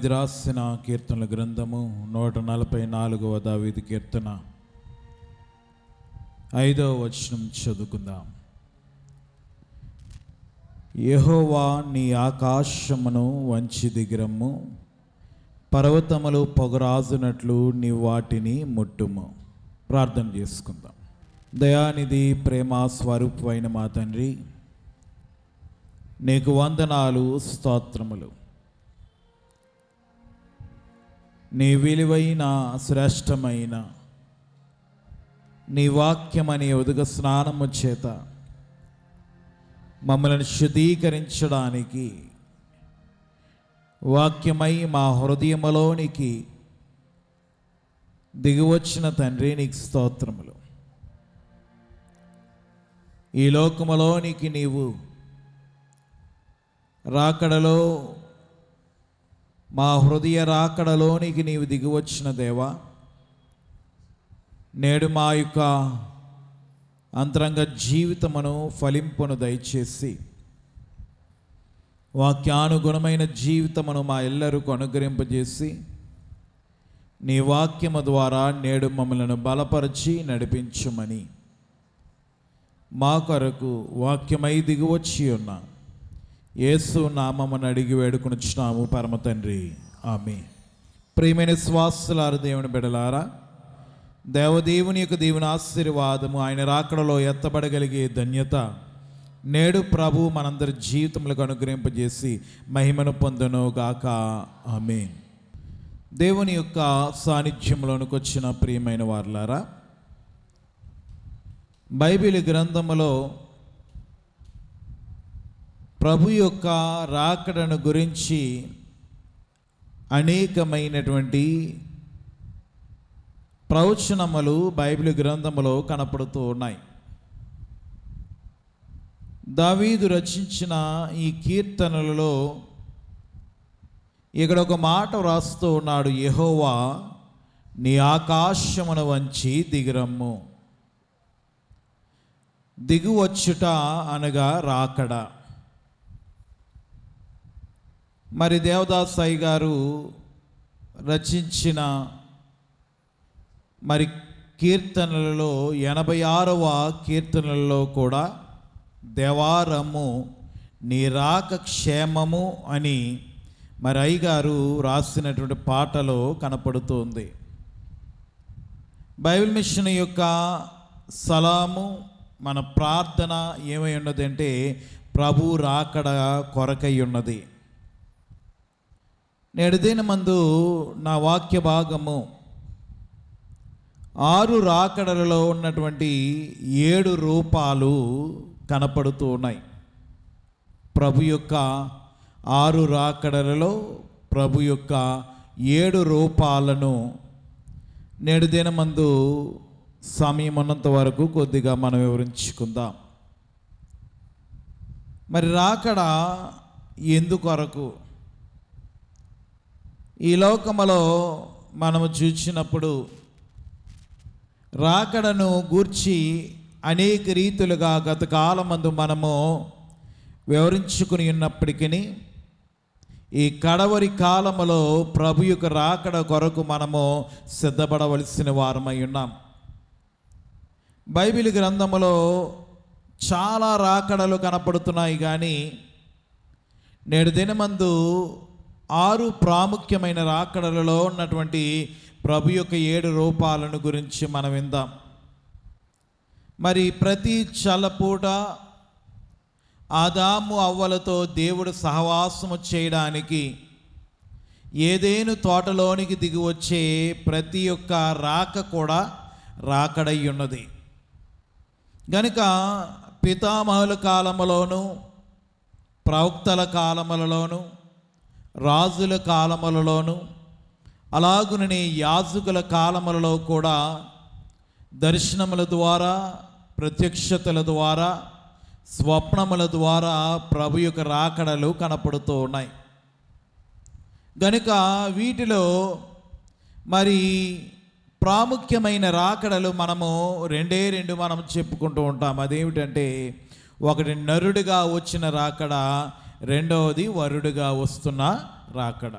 దావీదు రాసిన కీర్తనల గ్రంథము 144వ దావీదు కీర్తన 5వ వచనం చదువుకుందాం. యెహోవా నీ ఆకాశమును వంచి దిగిరమ్ము, పర్వతములు పొగరాజునట్లు నీ వాటిని ముట్టుము. ప్రార్థన చేసుకుందాం. దయానిధి ప్రేమ స్వరూపమైన మా తండ్రి, నీకు వందనాలు, స్తోత్రములు. నీ విలువైన శ్రేష్టమైన నీ వాక్యమని ఉదక స్నానము చేత మమ్మల్ని శుద్ధీకరించడానికి, వాక్యమై మా హృదయములోనికి దిగివచ్చిన తండ్రి నీకు స్తోత్రములు. ఈ లోకములోనికి నీవు రాకడలో, మా హృదయ రాకడలోనికి నీవు దిగివచ్చిన దేవా, నేడు మా యొక్క అంతరంగ జీవితమును ఫలింపును దయచేసి వాక్యానుగుణమైన జీవితమును మా ఎల్లరికూ అనుగ్రహింపజేసి నీ వాక్యము ద్వారా నేడు మమ్మలను బలపరిచి నడిపించుమని మా కొరకు వాక్యమై దిగివచ్చి ఉన్న యేసు నామమును అడిగి వేడుకొనుచున్నాము పరమ తండ్రి, ఆమేన్. ప్రియమైన శ్వాసులారు, దేవుని బిడ్డలారా, దేవదేవుని యొక్క దేవుని ఆశీర్వాదము, ఆయన రాకడలో ఎత్తబడగలిగే ధన్యత నేడు ప్రభు మనందరి జీవితములకు అనుగ్రహింపజేసి మహిమను పొందును గాక, ఆమేన్. దేవుని యొక్క సాన్నిధ్యంలోనికి వచ్చిన ప్రియమైన వారులారా, బైబిల్ గ్రంథములో ప్రభు యొక్క రాకడను గురించి అనేకమైనటువంటి ప్రవచనములు బైబిల్ గ్రంథములో కనపడుతూ ఉన్నాయి. దావీదు రచించిన ఈ కీర్తనలలో ఇక్కడ ఒక మాట వ్రాస్తూ ఉన్నాడు: యెహోవా నీ ఆకాశమును వంచి దిగిరమ్ము. దిగువచ్చుట అనగా రాకడ. మరి దేవదాసాయి గారు రచించిన మరి కీర్తనలలో 86వ కీర్తనలలో కూడా దేవారము నీ రాక క్షేమము అని మరి అయ్యగారు రాసినటువంటి పాటలో కనపడుతుంది. బైబిల్ మిషన్ యొక్క సలాము, మన ప్రార్థన ఏమై ఉన్నదంటే ప్రభు రాకడ కొరకై ఉన్నది. నేడు దినమందు నా వాక్య భాగము 6 రాకడలలో ఉన్నటువంటి 7 రూపాలు కనపడుతూ ఉన్నాయి. ప్రభు యొక్క 6 రాకడలలో ప్రభు యొక్క 7 రూపాలను నేడు దినమందు సమయం ఉన్నంత వరకు కొద్దిగా మనం వివరించుకుందాం. మరి రాకడ ఎందుకొరకు? ఈ లోకములో మనము చూసినప్పుడు రాకడను గూర్చి అనేక రీతులుగా గత కాలమందు మనము వివరించుకుని ఉన్నప్పటికీ ఈ కడవరి కాలములో ప్రభు యొక్క రాకడ కొరకు మనము సిద్ధపడవలసిన వారమై ఉన్నాం. బైబిల్ గ్రంథములో చాలా రాకడలు కనపడుతున్నాయి, కానీ నేడు దినమందు 6 ప్రాముఖ్యమైన రాకడలలో ఉన్నటువంటి ప్రభు యొక్క 7 రూపాలను గురించి మనం విందాం. మరి ప్రతి చల్లపూట ఆదాము అవ్వలతో దేవుడు సహవాసము చేయడానికి ఏదేను తోటలోనికి దిగి వచ్చే ప్రతి ఒక్క రాక కూడా రాకడై ఉన్నది. గనుక పితామహుల కాలములోను, ప్రవక్తల కాలములలోను, రాజుల కాలములలోను, అలాగుననే యాజకుల కాలములలో కూడా దర్శనముల ద్వారా, ప్రత్యక్షతల ద్వారా, స్వప్నముల ద్వారా ప్రభు యొక్క రాకడలు కనపడుతూ ఉన్నాయి. గనుక వీటిలో మరి ప్రాముఖ్యమైన రాకడలు మనము రెండు మనం చెప్పుకుంటూ ఉంటాం. అదేమిటంటే, ఒకటి నరుడిగా వచ్చిన రాకడ, రెండవది వరుడుగా వస్తున్న రాకడ.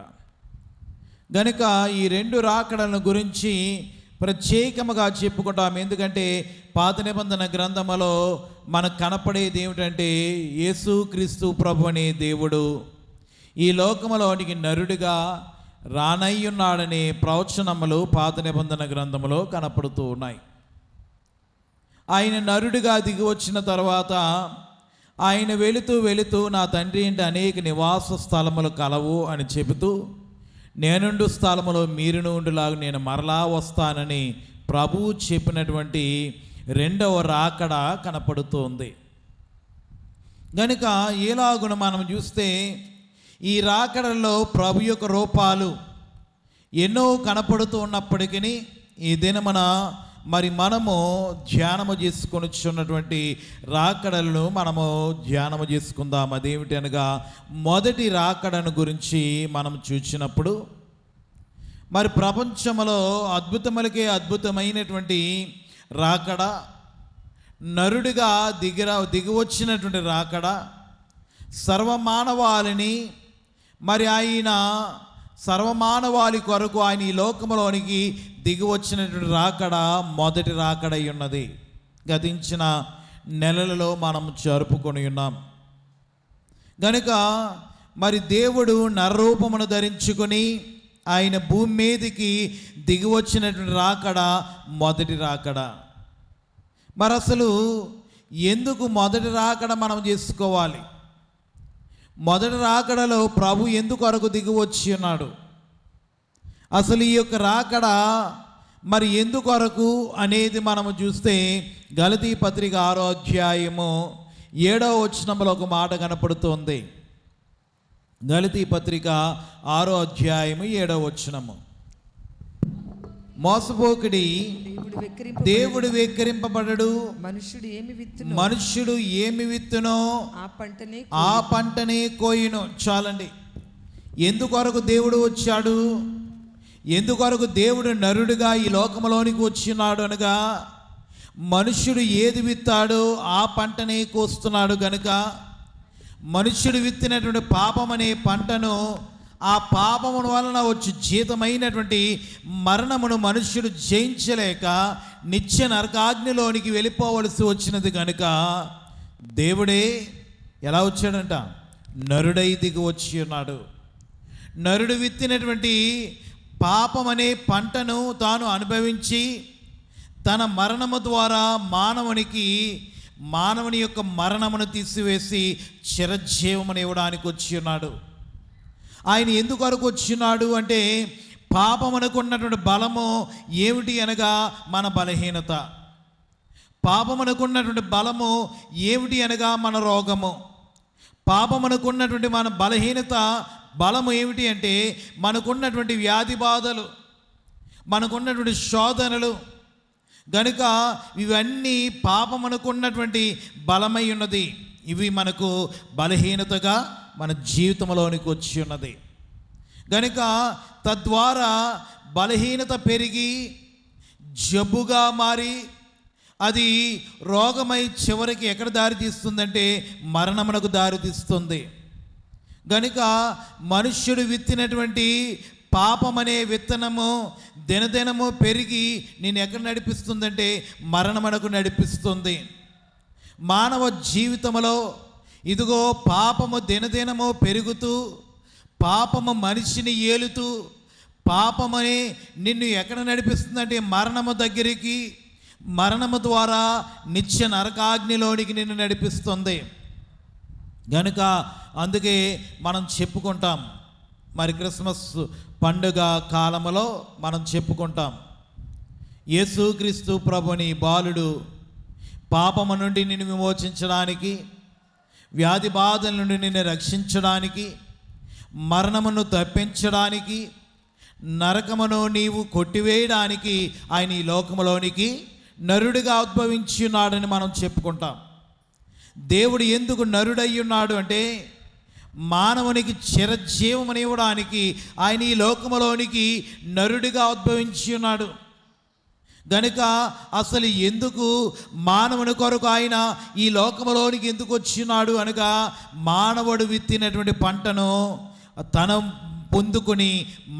గనుక ఈ రెండు రాకడలను గురించి ప్రత్యేకముగా చెప్పుకుంటాం. ఎందుకంటే పాత నిబంధన గ్రంథములో మనకు కనపడేది ఏమిటంటే యేసుక్రీస్తు ప్రభు అనే దేవుడు ఈ లోకములోనికి నరుడిగా రానయ్యున్నాడనే ప్రవచనములు పాత నిబంధన గ్రంథములో కనపడుతూ ఉన్నాయి. ఆయన నరుడిగా దిగి వచ్చిన తర్వాత ఆయన వెళుతూ నా తండ్రి ఇంటి అనేక నివాస స్థలములు కలవు అని చెబుతూ నేనుండు స్థలములో మీరును ఉండులాగా నేను మరలా వస్తానని ప్రభువు చెప్పినటువంటి రెండవ రాకడ కనపడుతోంది. గనుక ఎలాగున మనం చూస్తే ఈ రాకడలో ప్రభు యొక్క రూపాలు ఎన్నో కనపడుతూ ఉన్నప్పటికీ ఈ దినమున మనము ధ్యానము చేసుకొనిచున్నటువంటి రాకడలను మనము ధ్యానము చేసుకుందాం. అదేమిటి అనగా మొదటి రాకడను గురించి మనం చూసినప్పుడు ప్రపంచంలో అద్భుతములకే అద్భుతమైనటువంటి రాకడ, నరుడిగా దిగి వచ్చినటువంటి రాకడ, సర్వమానవాళిని ఆయన సర్వమానవాళి కొరకు ఆయన ఈ లోకములోనికి దిగి వచ్చినటువంటి రాకడ మొదటి రాకడ అయి ఉన్నది. గతించిన నెలలలో మనం జరుపుకొని ఉన్నాం. గనుక దేవుడు నరరూపమును ధరించుకొని ఆయన భూమి మీదకి దిగి వచ్చినటువంటి రాకడ మొదటి రాకడ. అసలు ఎందుకు మొదటి రాకడ మనం చేసుకోవాలి? మొదటి రాకడలో ప్రభు ఎందుకు కొరకు దిగి వచ్చి ఉన్నాడు? అసలు ఈ యొక్క రాకడ ఎందుకొరకు అనేది మనము చూస్తే గలతీ పత్రిక 6వ అధ్యాయము 7వ వచనంలో ఒక మాట కనపడుతోంది. గలతీ పత్రిక 6వ అధ్యాయము 7వ వచనము, మోసపోకుడి, దేవుడు వెక్కిరింపబడడు, మనుష్యుడు ఏమి విత్తునో ఆ పంటనే కోయును. చాలండి. ఎందుకొరకు దేవుడు వచ్చాడు? ఎందుకొరకు దేవుడు నరుడిగా ఈ లోకంలోనికి వచ్చినాడు అనగా మనుష్యుడు ఏది విత్తాడో ఆ పంటనే కోస్తున్నాడు. గనుక మనుష్యుడు విత్తినటువంటి పాపం అనే పంటను, ఆ పాపము వలన వచ్చి జీతమైనటువంటి మరణమును మనుష్యుడు జయించలేక నిత్య నరకాగ్నిలోనికి వెళ్ళిపోవలసి వచ్చినది. కనుక దేవుడే ఎలా వచ్చాడంట? నరుడై దిగి వచ్చి ఉన్నాడు. నరుడు విత్తినటువంటి పాపం అనే పంటను తాను అనుభవించి తన మరణము ద్వారా మానవుని యొక్క మరణమును తీసివేసి చిరజీవమును ఇవ్వడానికి వచ్చి ఉన్నాడు. ఆయన ఎందుకొరకు వచ్చినాడు అంటే పాపమునకు ఉన్నటువంటి బలము ఏమిటి అనగా మన బలహీనత. పాపమునకు ఉన్నటువంటి బలము ఏమిటి అనగా మన రోగము. పాపమునకు ఉన్నటువంటి మన బలహీనత బలము ఏమిటి అంటే మనకున్నటువంటి వ్యాధి బాధలు, మనకున్నటువంటి శోధనలు. గనుక ఇవన్నీ పాపమునకున్నటువంటి బలమై ఉన్నది. ఇవి మనకు బలహీనతగా మన జీవితంలోనికి వచ్చి ఉన్నది. గనుక తద్వారా బలహీనత పెరిగి జబ్బుగా మారి అది రోగమై చివరికి ఎక్కడ దారితీస్తుందంటే మరణమునకు దారితీస్తుంది. గనుక మనుష్యుడు విత్తినటువంటి పాపమనే విత్తనము దినదినము పెరిగి నేను ఎక్కడ నడిపిస్తుందంటే మరణమునకు నడిపిస్తుంది. మానవ జీవితంలో ఇదిగో పాపము దినదినము పెరుగుతూ, పాపము మనిషిని ఏలుతూ, పాపమని నిన్ను ఎక్కడ నడిపిస్తుందంటే మరణము దగ్గరికి, మరణము ద్వారా నిత్య నరకాగ్నిలోనికి నిన్ను నడిపిస్తుంది. గనుక అందుకే మనం చెప్పుకుంటాం, క్రిస్మస్ పండుగ కాలములో మనం చెప్పుకుంటాం, యేసుక్రీస్తు ప్రభుని బాలుడు పాపము నుండి నిన్ను విమోచించడానికి, వ్యాధి బాధల నుండి నిన్ను రక్షించడానికి, మరణమును తప్పించడానికి, నరకమును నీవు కొట్టివేయడానికి ఆయన ఈ లోకములోనికి నరుడిగా ఉద్భవించున్నాడని మనం చెప్పుకుంటాం. దేవుడు ఎందుకు నరుడయ్యున్నాడు అంటే మానవునికి చిరజీవమునివ్వడానికి ఆయన ఈ లోకములోనికి నరుడిగా ఉద్భవించి ఉన్నాడు. గనుక అసలు ఎందుకు మానవుని కొరకు ఆయన ఈ లోకములోనికి ఎందుకు వచ్చినాడు అనగా మానవుడు విత్తినటువంటి పంటను పొందుకొని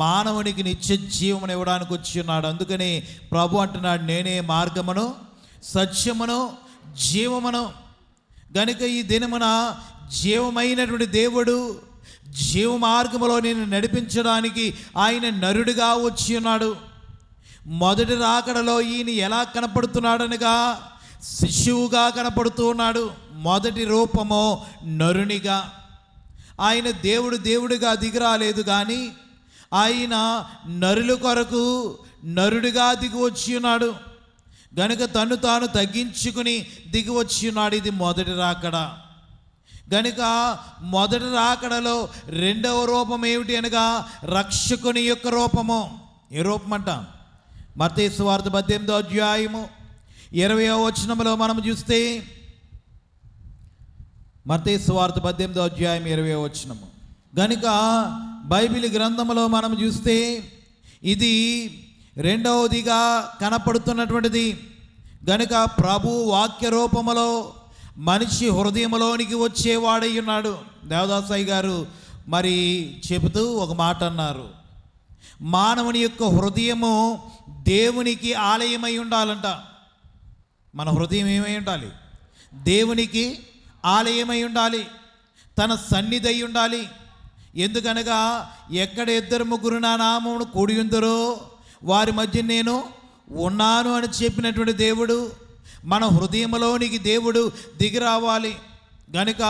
మానవునికి నిత్య జీవమును ఇవ్వడానికి వచ్చి ఉన్నాడు. అందుకని ప్రభు అంటున్నాడు, నేనే మార్గమును సత్యమును జీవమును. గనుక ఈ దినమున జీవమైనటువంటి దేవుడు జీవ మార్గములో నేను నడిపించడానికి ఆయన నరుడిగా వచ్చి ఉన్నాడు. మొదటి రాకడలో ఈయన ఎలా కనపడుతున్నాడనగా శిశువుగా కనపడుతూ ఉన్నాడు. మొదటి రూపము నరునిగా. ఆయన దేవుడిగా దిగిరాలేదు, కానీ ఆయన నరుల కొరకు నరుడిగా దిగి వచ్చి ఉన్నాడు. గనుక తను తాను తగ్గించుకుని దిగి వచ్చి ఉన్నాడు. ఇది మొదటి రాకడ. గనుక మొదటి రాకడలో రెండవ రూపం ఏమిటి అనగా రక్షకుని యొక్క రూపము. ఏ రూపం అంట? మత్తయి సువార్త 18వ అధ్యాయము 20వ వచనంలో మనం చూస్తే, మత్తయి సువార్త 18వ అధ్యాయం 20వ వచనము. గనుక బైబిల్ గ్రంథంలో మనం చూస్తే ఇది రెండవదిగా కనపడుతున్నటువంటిది. గనుక ప్రభు వాక్య రూపములో మనిషి హృదయంలోనికి వచ్చేవాడై ఉన్నాడు. దేవదాసాయి గారు మరి చెబుతూ ఒక మాట అన్నారు, మానవుని యొక్క హృదయము దేవునికి ఆలయమై ఉండాలంట. మన హృదయం ఏమై ఉండాలి? దేవునికి ఆలయమై ఉండాలి, తన సన్నిధి అయి ఉండాలి. ఎందుకనగా ఎక్కడ 2-3 నా నామమును కూడి ఉందరో వారి మధ్య నేను ఉన్నాను అని చెప్పినటువంటి దేవుడు మన హృదయంలోనికి దేవుడు దిగి రావాలి. గనుక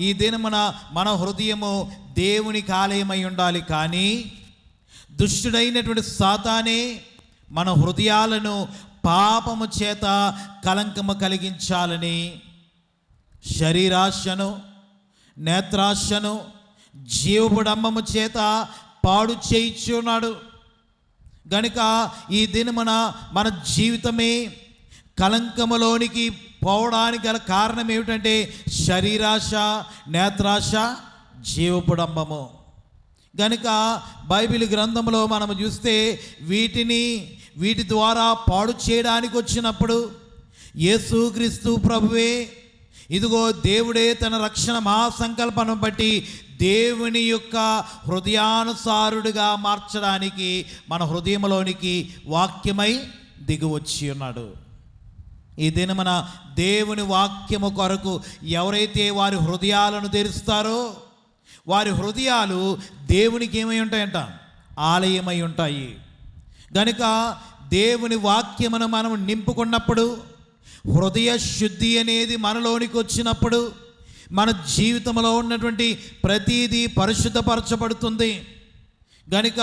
ఈ దినమున మన హృదయము దేవునికి ఆలయమై ఉండాలి. కానీ దుష్టుడైనటువంటి సాతానే మన హృదయాలను పాపము చేత కలంకము కలిగించాలని శరీరాశను, నేత్రాశను, జీవబుడమ్మము చేత పాడు చేయించున్నాడు. గనుక ఈ దినమున మన జీవితమే కలంకములోనికి పోవడానికి గల కారణం ఏమిటంటే శరీరాశ, నేత్రాశ, జీవపుడంబము. గనుక బైబిల్ గ్రంథంలో మనం చూస్తే వీటి ద్వారా పాడు చేయడానికి వచ్చినప్పుడు యేసుక్రీస్తు ప్రభువే ఇదిగో దేవుడే తన రక్షణ మహాసంకల్పను బట్టి దేవుని యొక్క హృదయానుసారుడిగా మార్చడానికి మన హృదయంలోనికి వాక్యమై దిగి వచ్చి ఉన్నాడు. ఈ దినమున దేవుని వాక్యము కొరకు ఎవరైతే వారి హృదయాలను తెరుస్తారో వారి హృదయాలు దేవునికి ఏమై ఉంటాయంట? ఆలయమై ఉంటాయి. గనుక దేవుని వాక్యమును మనం నింపుకున్నప్పుడు, హృదయ శుద్ధి అనేది మనలోనికి వచ్చినప్పుడు మన జీవితంలో ఉన్నటువంటి ప్రతిదీ పరిశుద్ధపరచబడుతుంది. గనుక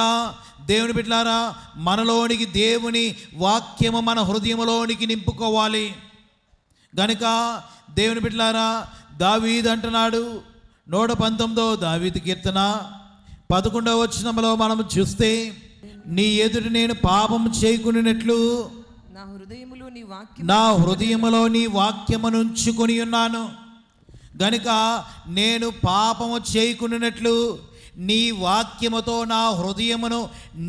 దేవుని బిడ్డలారా, మనలోనికి దేవుని వాక్యము మన హృదయంలోనికి నింపుకోవాలి. గనుక దేవుని బిడ్డలారా, దావీదు అంటున్నాడు 119వ దావీదు కీర్తన 11వ వచనంలో మనం చూస్తే, నీ ఎదుట నేను పాపం చేయకున్నట్లు నా హృదయములో నీ వాక్యమును ఉంచుకొని ఉన్నాను. గనుక నేను పాపము చేయకున్నట్లు నీ వాక్యముతో నా హృదయమును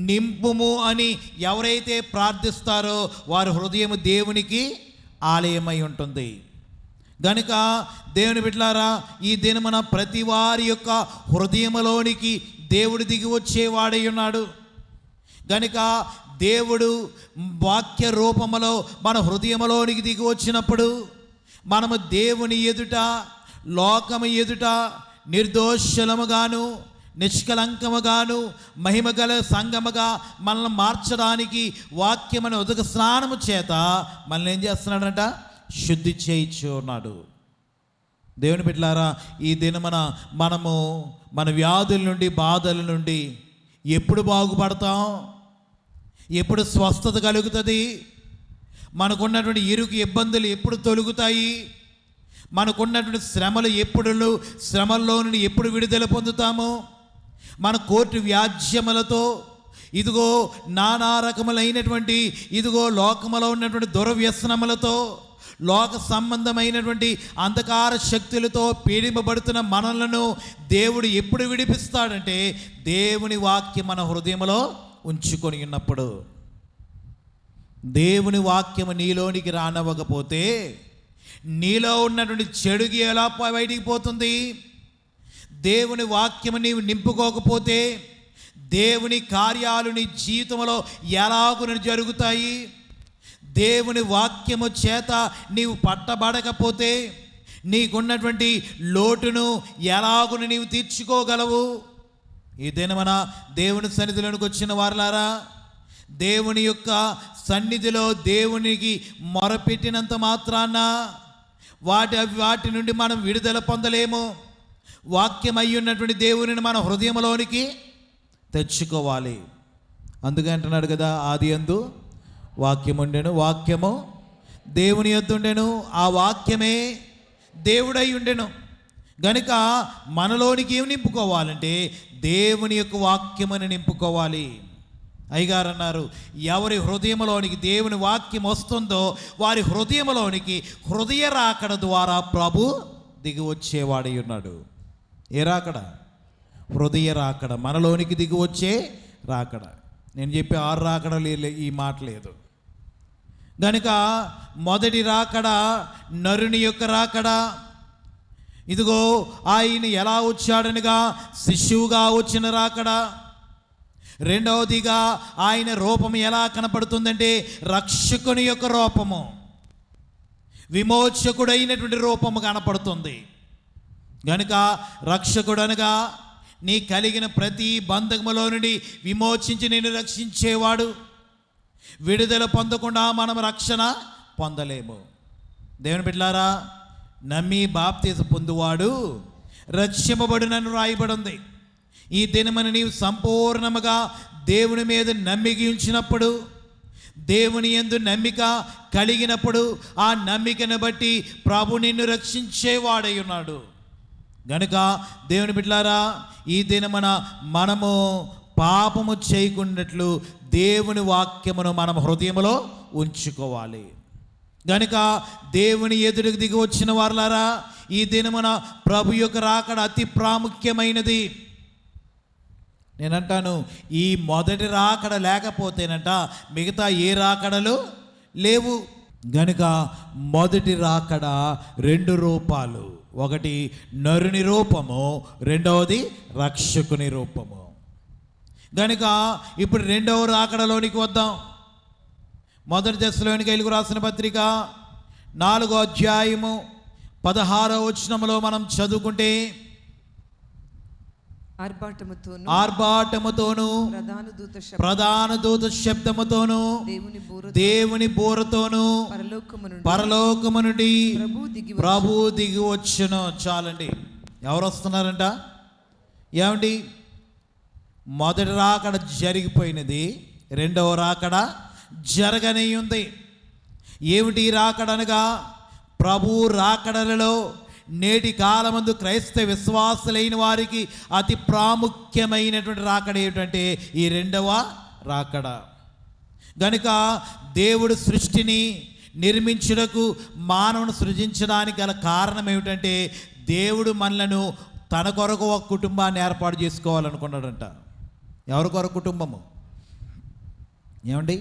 నింపుము అని ఎవరైతే ప్రార్థిస్తారో వారి హృదయము దేవునికి ఆలయమై ఉంటుంది. గనుక దేవుని బిడ్డలారా, ఈ దినమున ప్రతి వారి యొక్క హృదయములోనికి దేవుడు దిగి వచ్చేవాడై ఉన్నాడు. గనుక దేవుడు వాక్య రూపములో మన హృదయములోనికి దిగి వచ్చినప్పుడు మనము దేవుని ఎదుట, లోకము ఎదుట నిర్దోషులముగాను, నిష్కలంకముగాను, మహిమగల సంగముగా మనల్ని మార్చడానికి వాక్యమని ఉదక స్నానము చేత మనల్ని ఏం చేస్తున్నాడంట? శుద్ధి చేయించు ఉన్నాడు. దేవుని బిడ్డలారా, ఈ దినమున మనము మన వ్యాధుల నుండి, బాధల నుండి ఎప్పుడు బాగుపడతాం? ఎప్పుడు స్వస్థత కలుగుతుంది? మనకున్నటువంటి ఇరుకు ఇబ్బందులు ఎప్పుడు తొలుగుతాయి? మనకున్నటువంటి శ్రమల్లో నుండి ఎప్పుడు విడుదల పొందుతాము? మన కోర్టు వ్యాజ్యములతో ఇదిగో నానా రకములైనటువంటి ఇదిగో లోకములో ఉన్నటువంటి దుర్వ్యసనములతో, లోక సంబంధమైనటువంటి అంధకార శక్తులతో పీడింపబడుతున్న మనలను దేవుడు ఎప్పుడు విడిపిస్తాడంటే దేవుని వాక్యం మన హృదయంలో ఉంచుకొని ఉన్నప్పుడు. దేవుని వాక్యము నీలోనికి రానవ్వకపోతే నీలో ఉన్నటువంటి చెడుకి ఎలా బయటికి పోతుంది? దేవుని వాక్యము నీవు నింపుకోకపోతే, దేవుని కార్యాలు నీ జీవితంలో ఎలాగున జరుగుతాయి? దేవుని వాక్యము చేత నీవు పట్టబడకపోతే నీకున్నటువంటి లోటును ఎలాగున నీవు తీర్చుకోగలవు? ఈ దినమన దేవుని సన్నిధిలోనికి వచ్చిన వారలారా, దేవుని యొక్క సన్నిధిలో దేవునికి మొరపెట్టినంత మాత్రాన వాటి నుండి మనం విడుదల పొందలేము. వాక్యం అయ్యున్నటువంటి దేవునిని మన హృదయంలోనికి తెచ్చుకోవాలి. అందుకే అంటున్నాడు కదా, ఆది యందు వాక్యం ఉండెను, వాక్యము దేవుని యొద్ద ఉండెను, ఆ వాక్యమే దేవుడై ఉండెను. గనుక మనలోనికి ఏమి నింపుకోవాలంటే దేవుని యొక్క వాక్యముని నింపుకోవాలి. అయ్యగారు అన్నారు, ఎవరి హృదయంలోనికి దేవుని వాక్యం వస్తుందో వారి హృదయంలోనికి హృదయ రాకడ ద్వారా ప్రభు దిగి వచ్చేవాడై ఉన్నాడు. ఏ రాకడ? హృదయ రాకడ, మనలోనికి దిగి వచ్చే రాకడ. నేను చెప్పే 6 రాకడ ఈ మాట లేదు. గనుక మొదటి రాకడ నరుని యొక్క రాకడ. ఇదిగో ఆయన ఎలా వచ్చాడనగా శిశువుగా వచ్చిన రాకడ. రెండవదిగా ఆయన రూపం ఎలా కనపడుతుందంటే రక్షకుని యొక్క రూపము, విమోచకుడైనటువంటి రూపము కనపడుతుంది. గనుక రక్షకుడు అనగా నీ కలిగిన ప్రతి బంధకములో నుండి విమోచించి నేను రక్షించేవాడు. విడుదల పొందకుండా మనం రక్షణ పొందలేము. దేవుని బిడ్డలారా, నమ్మి బాప్తిసం పొందువాడు రక్షింపబడునని రాయబడింది. ఈ దినమన నీవు సంపూర్ణముగా దేవుని మీద నమ్మిక ఉంచినప్పుడు, దేవుని యందు నమ్మిక కలిగినప్పుడు, ఆ నమ్మికను బట్టి ప్రభు నిన్ను రక్షించేవాడై ఉన్నాడు. గనుక దేవుని బిడ్డలారా, ఈ దినమన మనము పాపము చేయకున్నట్లు దేవుని వాక్యమును మనం హృదయంలో ఉంచుకోవాలి. గనుక దేవుని ఎదురుకు దిగి వచ్చిన వారులారా, ఈ దినమున ప్రభు యొక్క రాకడ అతి ప్రాముఖ్యమైనది. నేనంటాను, ఈ మొదటి రాకడ లేకపోతేనంట మిగతా ఏ రాకడలు లేవు. గనుక మొదటి రాకడ 2 రూపాలు, ఒకటి నరుని రూపము, రెండవది రక్షకుని రూపము. గనుక ఇప్పుడు 2వ రాకడలోనికి వద్దాం. మొదటి దశలోనికైలుగు రాసిన పత్రిక 4వ అధ్యాయము 16వ వచనములో మనం చదువుకుంటే, ఆర్భాటముతోను ప్రధాన దూత శబ్దముతోను దేవుని బూరతోను పరలోకము నుండి ప్రభు దిగి వచ్చును. చాలండి. ఎవరు వస్తున్నారంట? ఏమండి, మొదటి రాకడ జరిగిపోయినది, 2వ రాకడ జరగనే ఉంది. ఏమిటి రాకడ అనగా, ప్రభు రాకడలలో నేటి కాలమందు క్రైస్తవ విశ్వాసులైన వారికి అతి ప్రాముఖ్యమైనటువంటి రాకడ ఏమిటంటే ఈ 2వ రాకడ. గనుక దేవుడు సృష్టిని నిర్మించుటకు, మానవుని సృజించడానికి గల కారణం ఏమిటంటే దేవుడు మనలను తన కొరకు ఒక కుటుంబాన్ని ఏర్పాటు చేసుకోవాలనుకున్నాడంట. ఎవరి కొరకు కుటుంబము? ఏమండి,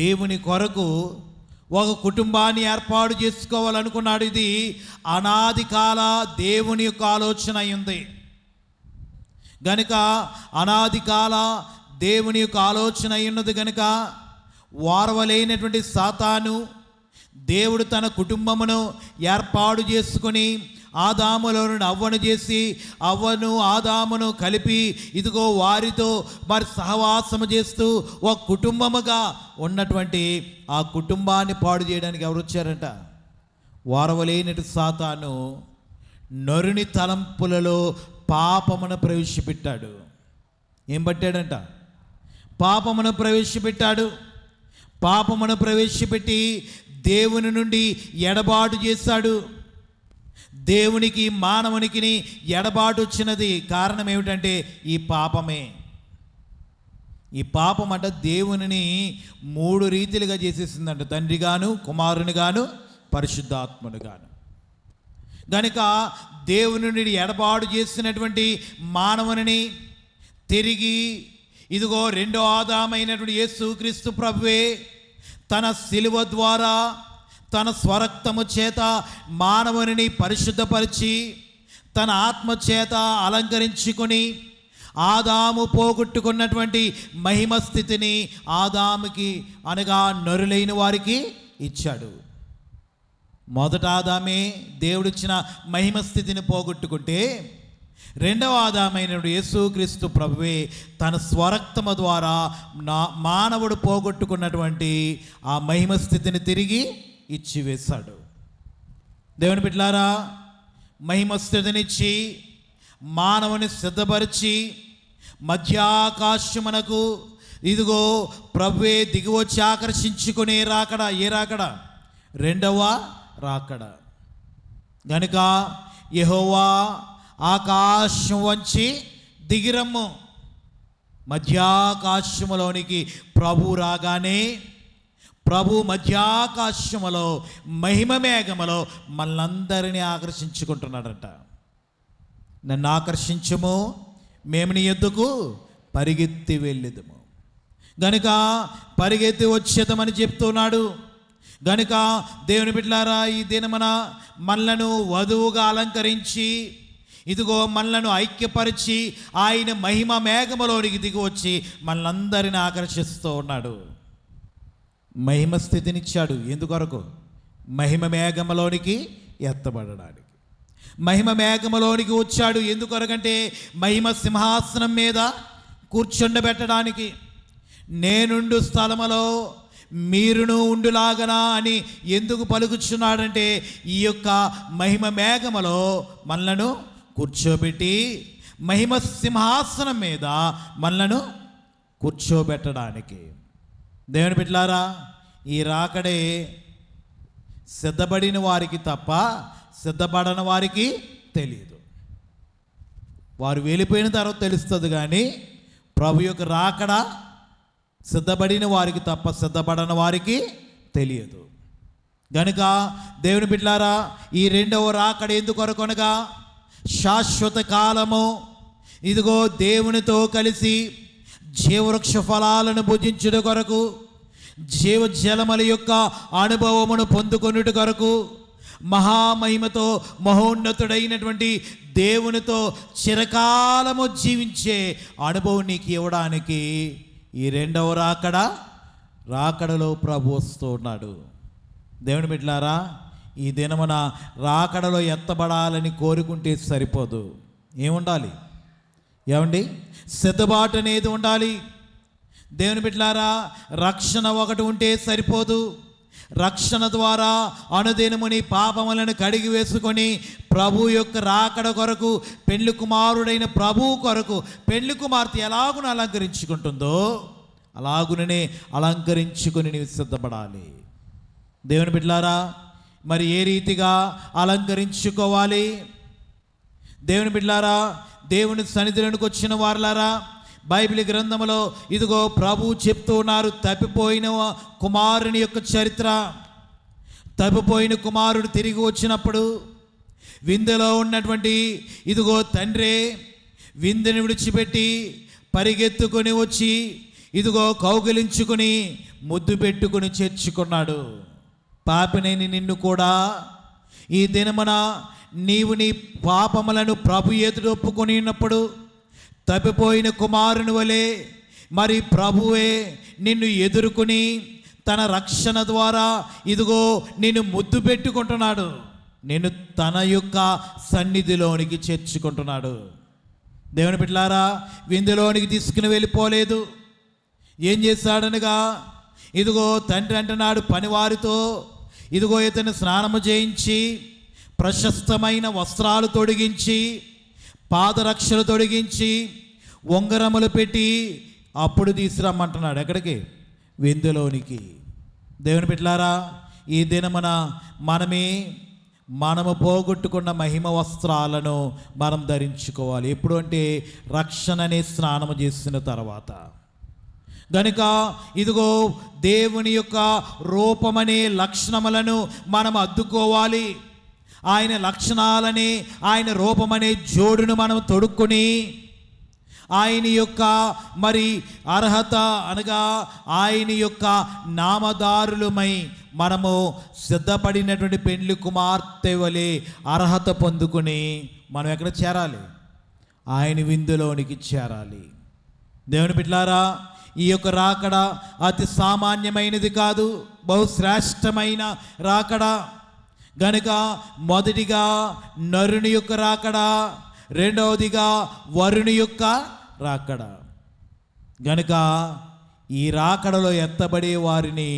దేవుని కొరకు ఒక కుటుంబాన్ని ఏర్పాటు చేసుకోవాలనుకున్నాడు. ఇది అనాది కాల దేవుని యొక్క ఆలోచన అయింది. గనుక అనాది కాల దేవుని యొక్క ఆలోచన అయ్యున్నది. గనుక వారవలైనటువంటి సాతాను దేవుడు తన కుటుంబమును ఏర్పాటు చేసుకుని ఆదాములో నుండి అవ్వను చేసి, అవ్వను ఆదామును కలిపి ఇదిగో వారితో మరి సహవాసము చేస్తూ ఒక కుటుంబముగా ఉన్నటువంటి ఆ కుటుంబాన్ని పాడు చేయడానికి ఎవరు వచ్చారంట? వారవలేనటి సాతాను నరుని తలంపులలో పాపమును ప్రవేశపెట్టాడు. ఏం పట్టాడంట? పాపమును ప్రవేశపెట్టాడు. పాపమును ప్రవేశపెట్టి దేవుని నుండి ఎడబాటు చేశాడు. దేవునికి మానవునికి ఎడబాటు వచ్చినది కారణం ఏమిటంటే ఈ పాపమే. ఈ పాపం అంట దేవునిని 3 రీతిలుగా చేసేసిందంట, తండ్రిగాను, కుమారునిగాను, పరిశుద్ధాత్మునిగాను. గనుక దేవుని నుండి ఎడబాటు చేసినటువంటి మానవుని తిరిగి ఇదిగో 2వ ఆదామైనటువంటి యేసుక్రీస్తు ప్రభువే తన శిలువ ద్వారా తన స్వరక్తము చేత మానవుని పరిశుద్ధపరిచి తన ఆత్మ చేత అలంకరించుకొని ఆదాము పోగొట్టుకున్నటువంటి మహిమ స్థితిని ఆదాముకి అనగా నరులైన వారికి ఇచ్చాడు. మొదట ఆదామే దేవుడిచ్చిన మహిమ స్థితిని పోగొట్టుకుంటే, రెండవ ఆదామైన యేసుక్రీస్తు ప్రభువే తన స్వరక్తము ద్వారా మానవుడు పోగొట్టుకున్నటువంటి ఆ మహిమ స్థితిని తిరిగి ఇచ్చివేశాడు. దేవుని బిడ్డలారా, మహిమ స్థితినిచ్చి మానవుని సిద్ధపరిచి మధ్యాకాశమునకు ఇదిగో ప్రభువే దిగివచ్చి ఆకర్షించుకునే రాకడ. ఏ రాకడ? రెండవ రాకడ. గనుక యెహోవా ఆకాశం వంచి దిగిరమ్ము. మధ్యాకాశములోనికి ప్రభు రాగానే ప్రభు మధ్యాకాశములో మహిమ మేఘములో మనందరినీ ఆకర్షించుకుంటున్నాడంట. నన్ను ఆకర్షించుము, మేము నీ యొద్దకు పరిగెత్తి వెళ్ళేదము. గనుక పరిగెత్తి వచ్చేదమని చెప్తున్నాడు. గనుక దేవుని బిడ్డలారా, ఈ దినమున మనలను వధువుగా అలంకరించి ఇదిగో మనలను ఐక్యపరిచి ఆయన మహిమ మేఘములోనికి దిగి వచ్చి మనలందరినీ ఆకర్షిస్తూ ఉన్నాడు. మహిమ స్థితినిచ్చాడు. ఎందుకొరకు? మహిమ మేఘములోనికి ఎత్తబడడానికి. మహిమ మేఘములోనికి వచ్చాడు. ఎందుకొరకంటే మహిమ సింహాసనం మీద కూర్చుండబెట్టడానికి. నేనుండు స్థలములో మీరును ఉండులాగనా అని ఎందుకు పలుకుచున్నాడంటే, ఈ యొక్క మహిమ మేఘములో మనలను కూర్చోబెట్టి మహిమ సింహాసనం మీద మనలను కూర్చోబెట్టడానికి. దేవుని బిడ్డలారా, ఈ రాకడే సిద్ధపడిన వారికి తప్ప సిద్ధపడని వారికి తెలియదు. వారు వెళ్ళిపోయిన తర్వాత తెలుస్తుంది, కానీ ప్రభు యొక్క రాకడ సిద్ధపడిన వారికి తప్ప సిద్ధపడని వారికి తెలియదు. గనుక దేవుని బిడ్డలారా, ఈ రెండవ రాకడ ఎందుకొరకొనగా శాశ్వత కాలము ఇదిగో దేవునితో కలిసి జీవవృక్ష ఫలాలను భుజించుట కొరకు, జీవజలముల యొక్క అనుభవమును పొందుకొనుట కొరకు, మహామహిమతో మహోన్నతుడైనటువంటి దేవునితో చిరకాలము జీవించే అనుభవం నీకు ఇవ్వడానికి ఈ రెండవ రాకడలో ప్రభు వస్తూ ఉన్నాడు. దేవుని బిడ్డలారా, ఈ దినమున రాకడలో ఎత్తబడాలని కోరుకుంటే సరిపోదు. ఏముండాలి? ఏమండి? సిద్ధబాటు అనేది ఉండాలి. దేవుని బిడ్డలారా, రక్షణ ఒకటి ఉంటే సరిపోదు. రక్షణ ద్వారా అనుదినముని పాపములను కడిగి వేసుకొని ప్రభు యొక్క రాకడ కొరకు, పెళ్లి కుమారుడైన ప్రభు కొరకు పెళ్లి కుమార్తె ఎలాగున అలంకరించుకుంటుందో అలాగుననే అలంకరించుకొని నీవు సిద్ధపడాలి. దేవుని బిడ్డలారా, మరి ఏ రీతిగా అలంకరించుకోవాలి? దేవుని బిడ్డలారా, దేవుని సన్నిధిలోనికి వచ్చిన వారులారా, బైబిల్ గ్రంథంలో ఇదిగో ప్రభు చెప్తూ ఉన్నారు తప్పిపోయిన కుమారుని యొక్క చరిత్ర. తప్పిపోయిన కుమారుడు తిరిగి వచ్చినప్పుడు విందులో ఉన్నటువంటి ఇదిగో తండ్రి విందుని విడిచిపెట్టి పరిగెత్తుకొని వచ్చి ఇదిగో కౌగిలించుకుని ముద్దు పెట్టుకుని చేర్చుకున్నాడు. పాపినైన నిన్ను కూడా ఈ దినమున నీవు నీ పాపములను ప్రభు ఎదుట ఒప్పుకొని ఉన్నప్పుడు తప్పిపోయిన కుమారుని వలె మరి ప్రభువే నిన్ను ఎదుర్కొని తన రక్షణ ద్వారా ఇదిగో నిన్ను ముద్దు పెట్టుకుంటున్నాడు. నిన్ను తన యొక్క సన్నిధిలోనికి చేర్చుకుంటున్నాడు. దేవుని బిడ్డలారా, విందులోనికి తీసుకుని వెళ్ళిపోలేదు. ఏం చేశాడనగా ఇదిగో తండ్రి అంటున్నాడు పనివారితో, ఇదిగో ఇతను స్నానము చేయించి ప్రశస్తమైన వస్త్రాలు తొడిగించి పాదరక్షలు తొడిగించి ఉంగరములు పెట్టి అప్పుడు తీసుకురమ్మంటున్నాడు. ఎక్కడికి? విందులోనికి. దేవుని బిడ్డలారా, ఈ దినమున మనము పోగొట్టుకున్న మహిమ వస్త్రాలను మనం ధరించుకోవాలి. ఎప్పుడు అంటే రక్షణ అనే స్నానము చేసిన తర్వాత. గనుక ఇదిగో దేవుని యొక్క రూపమనే లక్షణములను మనం అద్దుకోవాలి. ఆయన లక్షణాలని, ఆయన రూపమనే జోడును మనం తొడుక్కొని ఆయన యొక్క మరి అర్హత అనగా ఆయన యొక్క నామదారులమై మనము సిద్ధపడినటువంటి పెండ్లి కుమార్తె వలె అర్హత పొందుకొని మనం ఎక్కడ చేరాలి? ఆయన విందులోనికి చేరాలి. దేవుని బిడ్డలారా, ఈ యొక్క రాకడ అతి సామాన్యమైనది కాదు, బహుశ్రేష్టమైన రాకడ. గనుక మొదటిగా నరుని యొక్క రాకడ, రెండవదిగా వరుని యొక్క రాకడ. గనుక ఈ రాకడలో ఎత్తబడే వారిని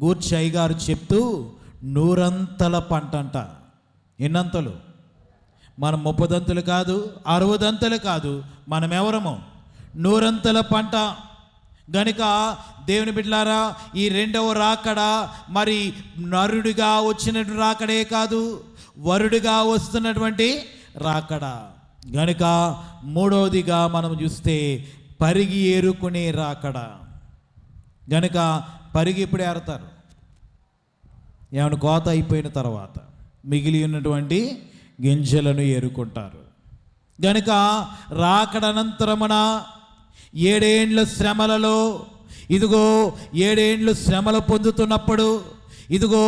గూర్చి అయ్యగారు చెప్తూ నూరంతల పంట అంట. ఎన్నంతలు? మనం 30 దంతులు కాదు, 60 దంతులు కాదు, మనం ఎవరము? నూరంతల పంట. గనుక దేవుని బిడ్డలారా, ఈ రెండవ రాకడ మరి నరుడిగా వచ్చినటువంటి రాకడే కాదు, వరుడిగా వస్తున్నటువంటి రాకడ. గనుక మూడవదిగా మనం చూస్తే పరిగి ఏరుకునే రాకడ. గనుక పరిగి ఇప్పుడు ఏరుతారు, ఏమైనా కోత అయిపోయిన తర్వాత మిగిలి ఉన్నటువంటి గింజలను ఏరుకుంటారు. గనుక రాకడ అనంతరమున 7 ఏండ్ల శ్రమలలో, ఇదిగో 7 ఏండ్లు శ్రమలు పొందుతున్నప్పుడు, ఇదిగో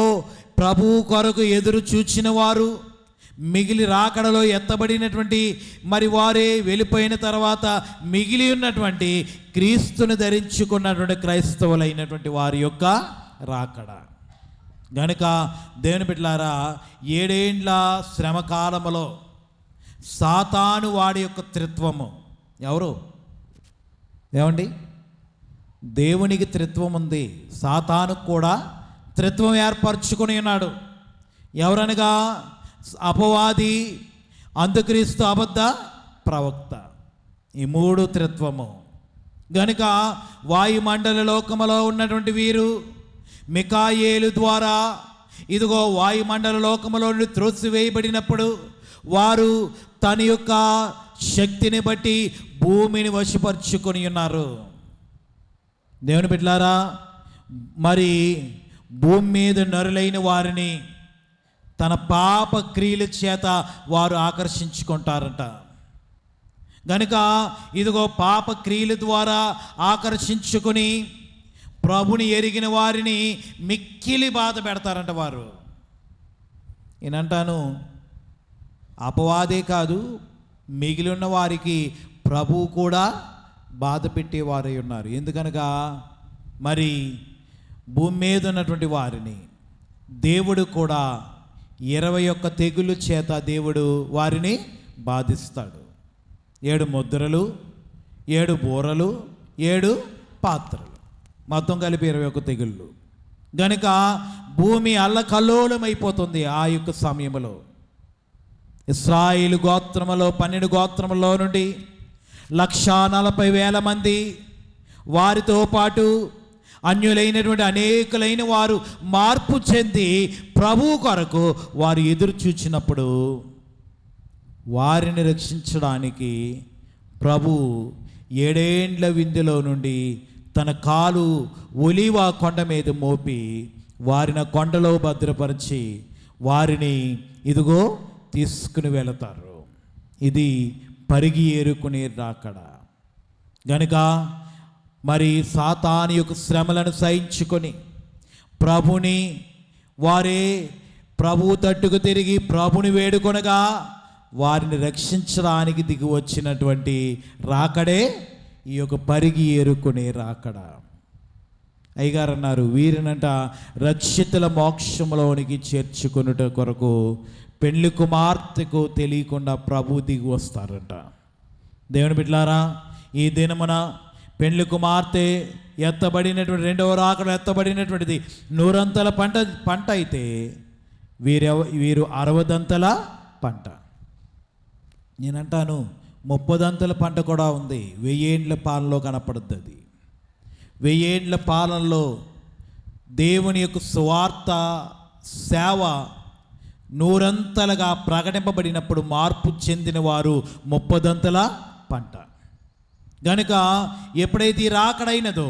ప్రభువు కొరకు ఎదురు చూచిన వారు, మిగిలి రాకడలో ఎత్తబడినటువంటి మరి వారే వెళ్ళిపోయిన తర్వాత మిగిలి ఉన్నటువంటి క్రీస్తుని ధరించుకున్నటువంటి క్రైస్తవులైనటువంటి వారి యొక్క రాకడ. గనుక దేవుని బిడ్డలారా, 7 ఏండ్ల శ్రమకాలములో సాతాను వాడి యొక్క త్రిత్వము, ఎవరు? ఏమండి? దేవునికి త్రిత్వం ఉంది, సాతానుకు కూడా త్రిత్వం ఏర్పరచుకొని ఉన్నాడు. ఎవరనగా అపవాది, అంత్యక్రీస్తు, అబద్ధ ప్రవక్త, ఈ 3 త్రిత్వము. గనుక వాయుమండల లోకములో ఉన్నటువంటి వీరు మికాయేలు ద్వారా ఇదిగో వాయుమండల లోకములో నుండి త్రోసివేయబడినప్పుడు వారు తన యొక్క శక్తిని బట్టి భూమిని వశపరుచుకొని ఉన్నారు. దేవుని బిడ్డలారా, మరి భూమి మీద నరులైన వారిని తన పాప క్రియల చేత వారు ఆకర్షించుకుంటారట. గనుక ఇదిగో పాప క్రియల ద్వారా ఆకర్షించుకొని ప్రభుని ఎరిగిన వారిని మిక్కిలి బాధ పెడతారంట వారు. నేనంటాను, అపవాదే కాదు, మిగిలి ఉన్న వారికి ప్రభువు కూడా బాధ పెట్టేవారై ఉన్నారు. ఎందుకనగా మరి భూమి మీద ఉన్నటువంటి వారిని దేవుడు కూడా 21 తెగులు చేత దేవుడు వారిని బాధిస్తాడు. 7 ముద్రలు, 7 బూరలు, 7 పాత్రలు, మొత్తం కలిపి 21 తెగుళ్ళు. గనుక భూమి అల్లకల్లోలమైపోతుంది. ఆ యొక్క సమయంలో ఇశ్రాయేలు గోత్రములో 12 గోత్రములో నుండి 140,000 మంది, వారితో పాటు అన్యులైనటువంటి అనేకులైన వారు మార్పు చెంది ప్రభువు కొరకు వారు ఎదురు చూచినప్పుడు వారిని రక్షించడానికి ప్రభు 7 ఏండ్ల విందులో నుండి తన కాలు ఒలీవ కొండ మీద మోపి వారిని కొండలో భద్రపరిచి వారిని ఇదిగో తీసుకుని వెళతారు. ఇది పరిగి ఏరుకునే రాకడ. గనుక మరి సాతాను యొక్క శ్రమలను సహించుకొని ప్రభుని వారే ప్రభు తట్టుకు తిరిగి ప్రభుని వేడుకొనగా వారిని రక్షించడానికి దిగి వచ్చినటువంటి రాకడే ఈ యొక్క పరిగి ఏరుకునే రాకడ. అయ్యగారు అన్నారు, వీరినంట రక్షితుల మోక్షంలోనికి చేర్చుకొనుట కొరకు పెళ్లి కుమార్తెకు తెలియకుండా ప్రభు దిగి వస్తారంట. దేవుని బిడ్డలారా, ఈ దినమున పెళ్లి కుమార్తె ఎత్తబడినటువంటి రెండవ రాకడ ఎత్తబడినటువంటిది 100 పంట అయితే వీరు 60 పంట. నేనంటాను 30 పంట కూడా ఉంది. 1000 ఏండ్ల పాలనలో కనపడుద్ది. అది 1000 ఏండ్ల పాలనలో దేవుని యొక్క సువార్త సేవ 100 ప్రకటింపబడినప్పుడు మార్పు చెందిన వారు 30 పంట. గనుక ఎప్పుడైతే ఈ రాకడైనదో,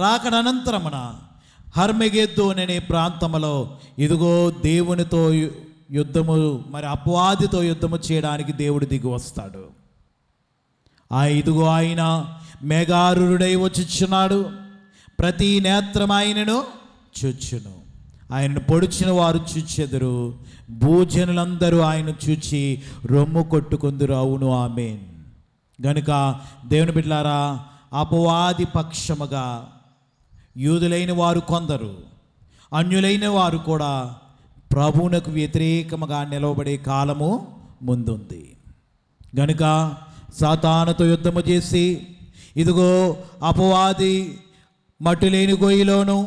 రాకడ అనంతరమున హర్మెగెద్దోన్ అనే ప్రాంతంలో ఇదిగో దేవునితో యుద్ధము, మరి అపవాదితో యుద్ధము చేయడానికి దేవుడు దిగి వస్తాడు. ఇదిగో ఆయన మేఘారుడై వచ్చుచున్నాడు, ప్రతి నేత్రం ఆయనను చూచును, ఆయనను పొడిచిన వారు చూచెదరు, భూజనులందరూ ఆయన చూచి రొమ్ము కొట్టుకుందురు. అవును, ఆమేన్. గనుక దేవుని బిడ్డలారా, అపవాది పక్షముగా యూదులైన వారు కొందరు, అన్యులైన వారు కూడా ప్రభువునకు వ్యతిరేకముగా నిలవబడే కాలము ముందుంది. గనుక సాతానుతో యుద్ధము చేసి, ఇదిగో అపవాది మట్టులేని గొయ్యిలోను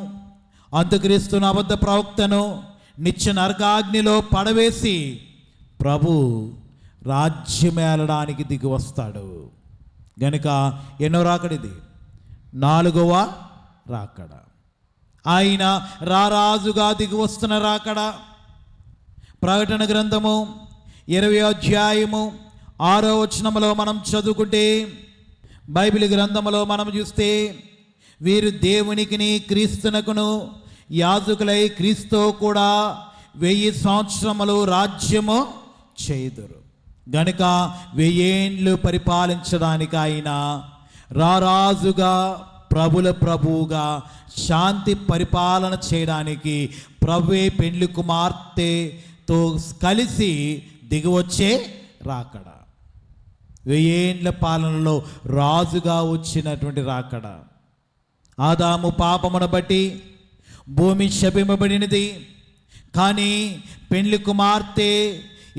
అంత్యక్రీస్తును అబద్ధ ప్రవక్తను నిత్య నరకాగ్నిలో పడవేసి ప్రభు రాజ్యమేలడానికి దిగి వస్తాడు. గనుక ఎన్నో రాకడిది? 4వ రాకడ. ఆయన రారాజుగా దిగి వస్తున్న రాకడ. ప్రకటన గ్రంథము 20వ అధ్యాయము 6వ వచనములో మనం చదువుకుంటే, బైబిల్ గ్రంథములో మనం చూస్తే, వీరు దేవునికిని క్రీస్తునకును యాజకులై క్రీస్తు కూడా 1000 సంవత్సరములు రాజ్యము చేయుదురు. గనుక 1000 ఏండ్లు పరిపాలించడానికి ఆయన రారాజుగా, ప్రభుల ప్రభువుగా, శాంతి పరిపాలన చేయడానికి ప్రభువే పెండ్లి కుమార్తెతో కలిసి దిగివచ్చే రాకడ. 1000 ఏండ్ల పాలనలో రాజుగా వచ్చినటువంటి రాకడ. ఆదాము పాపమును బట్టి భూమి శపింపబడినది. కానీ పెండ్లి కుమార్తె,